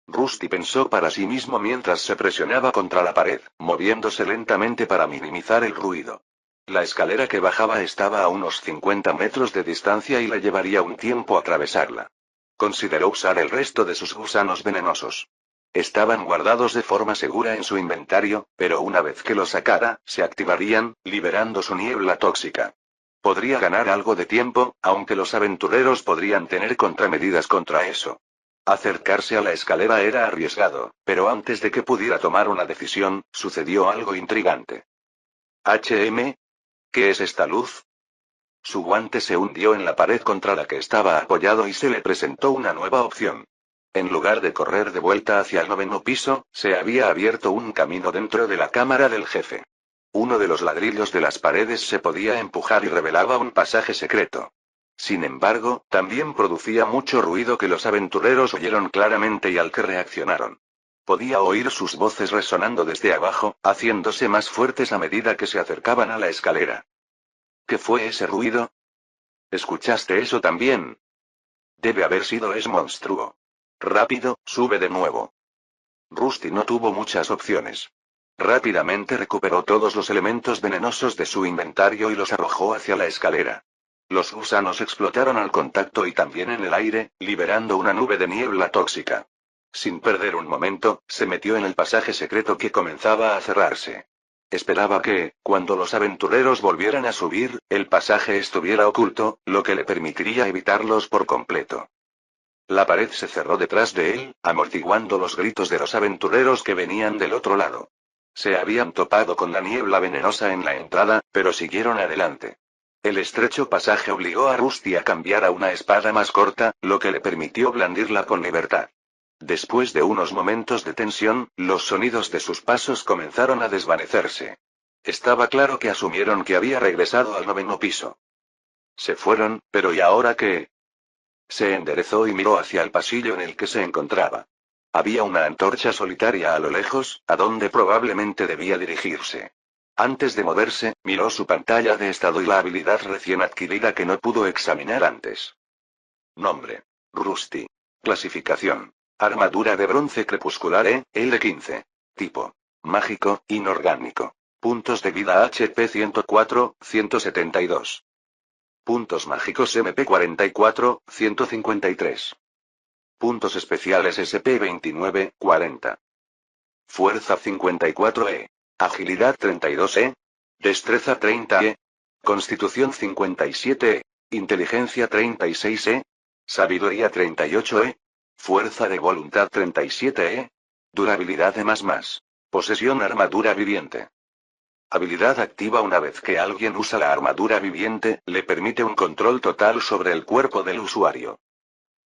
Rusty pensó para sí mismo mientras se presionaba contra la pared, moviéndose lentamente para minimizar el ruido. La escalera que bajaba estaba a unos 50 metros de distancia y le llevaría un tiempo atravesarla. Consideró usar el resto de sus gusanos venenosos. Estaban guardados de forma segura en su inventario, pero una vez que los sacara, se activarían, liberando su niebla tóxica. Podría ganar algo de tiempo, aunque los aventureros podrían tener contramedidas contra eso. Acercarse a la escalera era arriesgado, pero antes de que pudiera tomar una decisión, sucedió algo intrigante. ¿Qué es esta luz? Su guante se hundió en la pared contra la que estaba apoyado y se le presentó una nueva opción. En lugar de correr de vuelta hacia el 9º piso, se había abierto un camino dentro de la cámara del jefe. Uno de los ladrillos de las paredes se podía empujar y revelaba un pasaje secreto. Sin embargo, también producía mucho ruido que los aventureros oyeron claramente y al que reaccionaron. Podía oír sus voces resonando desde abajo, haciéndose más fuertes a medida que se acercaban a la escalera. ¿Qué fue ese ruido? ¿Escuchaste eso también? Debe haber sido ese monstruo. Rápido, sube de nuevo. Rusty no tuvo muchas opciones. Rápidamente recuperó todos los elementos venenosos de su inventario y los arrojó hacia la escalera. Los gusanos explotaron al contacto y también en el aire, liberando una nube de niebla tóxica. Sin perder un momento, se metió en el pasaje secreto que comenzaba a cerrarse. Esperaba que, cuando los aventureros volvieran a subir, el pasaje estuviera oculto, lo que le permitiría evitarlos por completo. La pared se cerró detrás de él, amortiguando los gritos de los aventureros que venían del otro lado. Se habían topado con la niebla venenosa en la entrada, pero siguieron adelante. El estrecho pasaje obligó a Rusty a cambiar a una espada más corta, lo que le permitió blandirla con libertad. Después de unos momentos de tensión, los sonidos de sus pasos comenzaron a desvanecerse. Estaba claro que asumieron que había regresado al 9º piso. Se fueron, pero ¿y ahora qué? Se enderezó y miró hacia el pasillo en el que se encontraba. Había una antorcha solitaria a lo lejos, a donde probablemente debía dirigirse. Antes de moverse, miró su pantalla de estado y la habilidad recién adquirida que no pudo examinar antes. Nombre: Rusty. Clasificación: armadura de bronce crepuscular L15. Tipo: mágico, inorgánico. Puntos de vida HP 104, 172. Puntos mágicos MP 44, 153. Puntos especiales SP 29, 40. Fuerza 54 Agilidad 32 Destreza 30 Constitución 57 Inteligencia 36 Sabiduría 38 Fuerza de voluntad 37 Durabilidad de más. Posesión armadura viviente. Habilidad activa una vez que alguien usa la armadura viviente, le permite un control total sobre el cuerpo del usuario.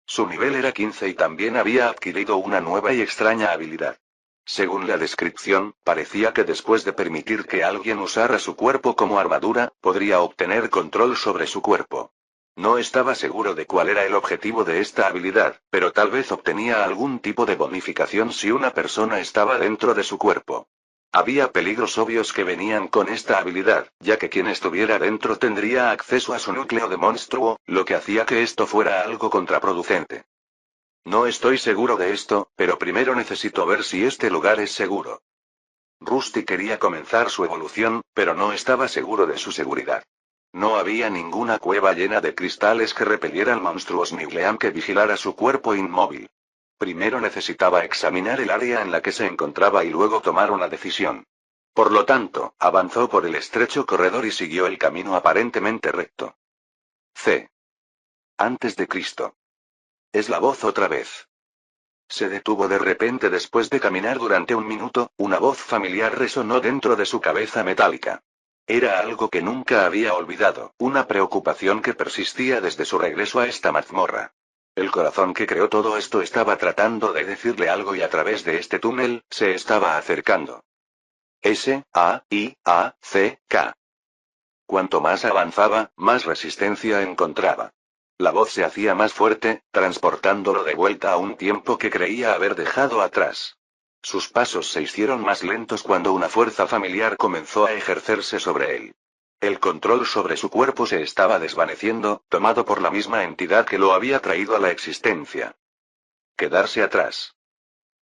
Su nivel era 15 y también había adquirido una nueva y extraña habilidad. Según la descripción, parecía que después de permitir que alguien usara su cuerpo como armadura, podría obtener control sobre su cuerpo. No estaba seguro de cuál era el objetivo de esta habilidad, pero tal vez obtenía algún tipo de bonificación si una persona estaba dentro de su cuerpo. Había peligros obvios que venían con esta habilidad, ya que quien estuviera dentro tendría acceso a su núcleo de monstruo, lo que hacía que esto fuera algo contraproducente. No estoy seguro de esto, pero primero necesito ver si este lugar es seguro. Rusty quería comenzar su evolución, pero no estaba seguro de su seguridad. No había ninguna cueva llena de cristales que repelieran monstruos ni Gleam que vigilara su cuerpo inmóvil. Primero necesitaba examinar el área en la que se encontraba y luego tomar una decisión. Por lo tanto, avanzó por el estrecho corredor y siguió el camino aparentemente recto. C. Antes de Cristo. Es la voz otra vez. Se detuvo de repente después de caminar durante un minuto, una voz familiar resonó dentro de su cabeza metálica. Era algo que nunca había olvidado, una preocupación que persistía desde su regreso a esta mazmorra. El corazón que creó todo esto estaba tratando de decirle algo y a través de este túnel, se estaba acercando. S-A-I-A-C-K. Cuanto más avanzaba, más resistencia encontraba. La voz se hacía más fuerte, transportándolo de vuelta a un tiempo que creía haber dejado atrás. Sus pasos se hicieron más lentos cuando una fuerza familiar comenzó a ejercerse sobre él. El control sobre su cuerpo se estaba desvaneciendo, tomado por la misma entidad que lo había traído a la existencia. Quedarse atrás.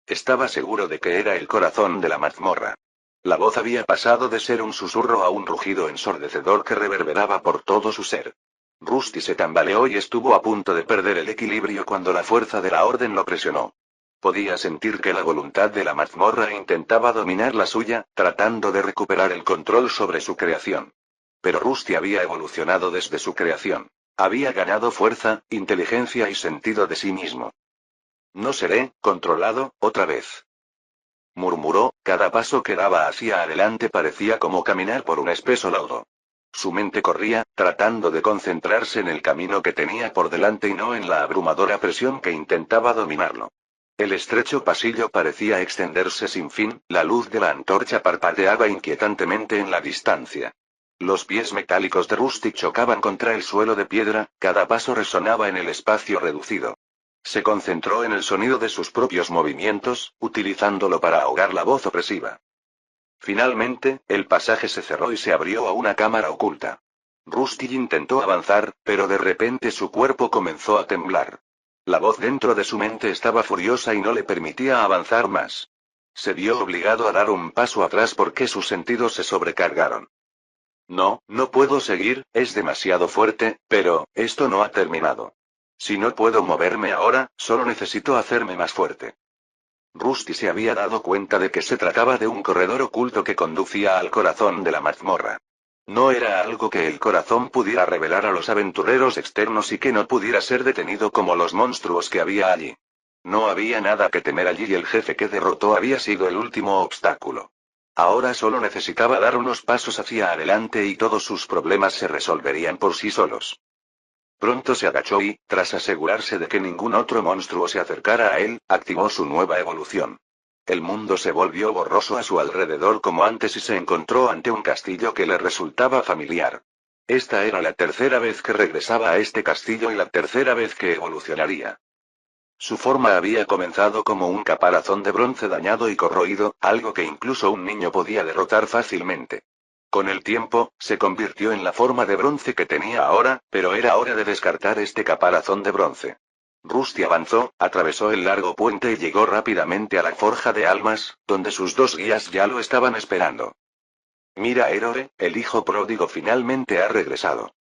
Estaba seguro de que era el corazón de la mazmorra. La voz había pasado de ser un susurro a un rugido ensordecedor que reverberaba por todo su ser. Rusty se tambaleó y estuvo a punto de perder el equilibrio cuando la fuerza de la orden lo presionó. Podía sentir que la voluntad de la mazmorra intentaba dominar la suya, tratando de recuperar el control sobre su creación. Pero Rusty había evolucionado desde su creación. Había ganado fuerza, inteligencia y sentido de sí mismo. No seré controlado otra vez. Murmuró, cada paso que daba hacia adelante parecía como caminar por un espeso lodo. Su mente corría, tratando de concentrarse en el camino que tenía por delante y no en la abrumadora presión que intentaba dominarlo. El estrecho pasillo parecía extenderse sin fin, la luz de la antorcha parpadeaba inquietantemente en la distancia. Los pies metálicos de Rusty chocaban contra el suelo de piedra, cada paso resonaba en el espacio reducido. Se concentró en el sonido de sus propios movimientos, utilizándolo para ahogar la voz opresiva. Finalmente, el pasaje se cerró y se abrió a una cámara oculta. Rusty intentó avanzar, pero de repente su cuerpo comenzó a temblar. La voz dentro de su mente estaba furiosa y no le permitía avanzar más. Se vio obligado a dar un paso atrás porque sus sentidos se sobrecargaron. No puedo seguir, es demasiado fuerte, pero, esto no ha terminado. Si no puedo moverme ahora, solo necesito hacerme más fuerte. Rusty se había dado cuenta de que se trataba de un corredor oculto que conducía al corazón de la mazmorra. No era algo que el corazón pudiera revelar a los aventureros externos y que no pudiera ser detenido como los monstruos que había allí. No había nada que temer allí y el jefe que derrotó había sido el último obstáculo. Ahora solo necesitaba dar unos pasos hacia adelante y todos sus problemas se resolverían por sí solos. Pronto se agachó y, tras asegurarse de que ningún otro monstruo se acercara a él, activó su nueva evolución. El mundo se volvió borroso a su alrededor como antes y se encontró ante un castillo que le resultaba familiar. Esta era la tercera vez que regresaba a este castillo y la tercera vez que evolucionaría. Su forma había comenzado como un caparazón de bronce dañado y corroído, algo que incluso un niño podía derrotar fácilmente. Con el tiempo, se convirtió en la forma de bronce que tenía ahora, pero era hora de descartar este caparazón de bronce. Rusty avanzó, atravesó el largo puente y llegó rápidamente a la forja de almas, donde sus dos guías ya lo estaban esperando. Mira, héroe, el hijo pródigo finalmente ha regresado.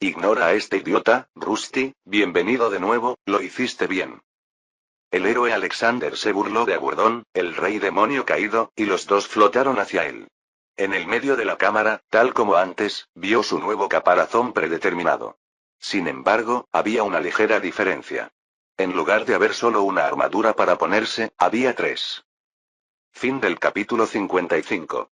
Ignora a este idiota, Rusty, bienvenido de nuevo, lo hiciste bien. El héroe Alexander se burló de Agurdón, el rey demonio caído, y los dos flotaron hacia él. En el medio de la cámara, tal como antes, vio su nuevo caparazón predeterminado. Sin embargo, había una ligera diferencia. En lugar de haber solo una armadura para ponerse, había tres. Fin del capítulo 55.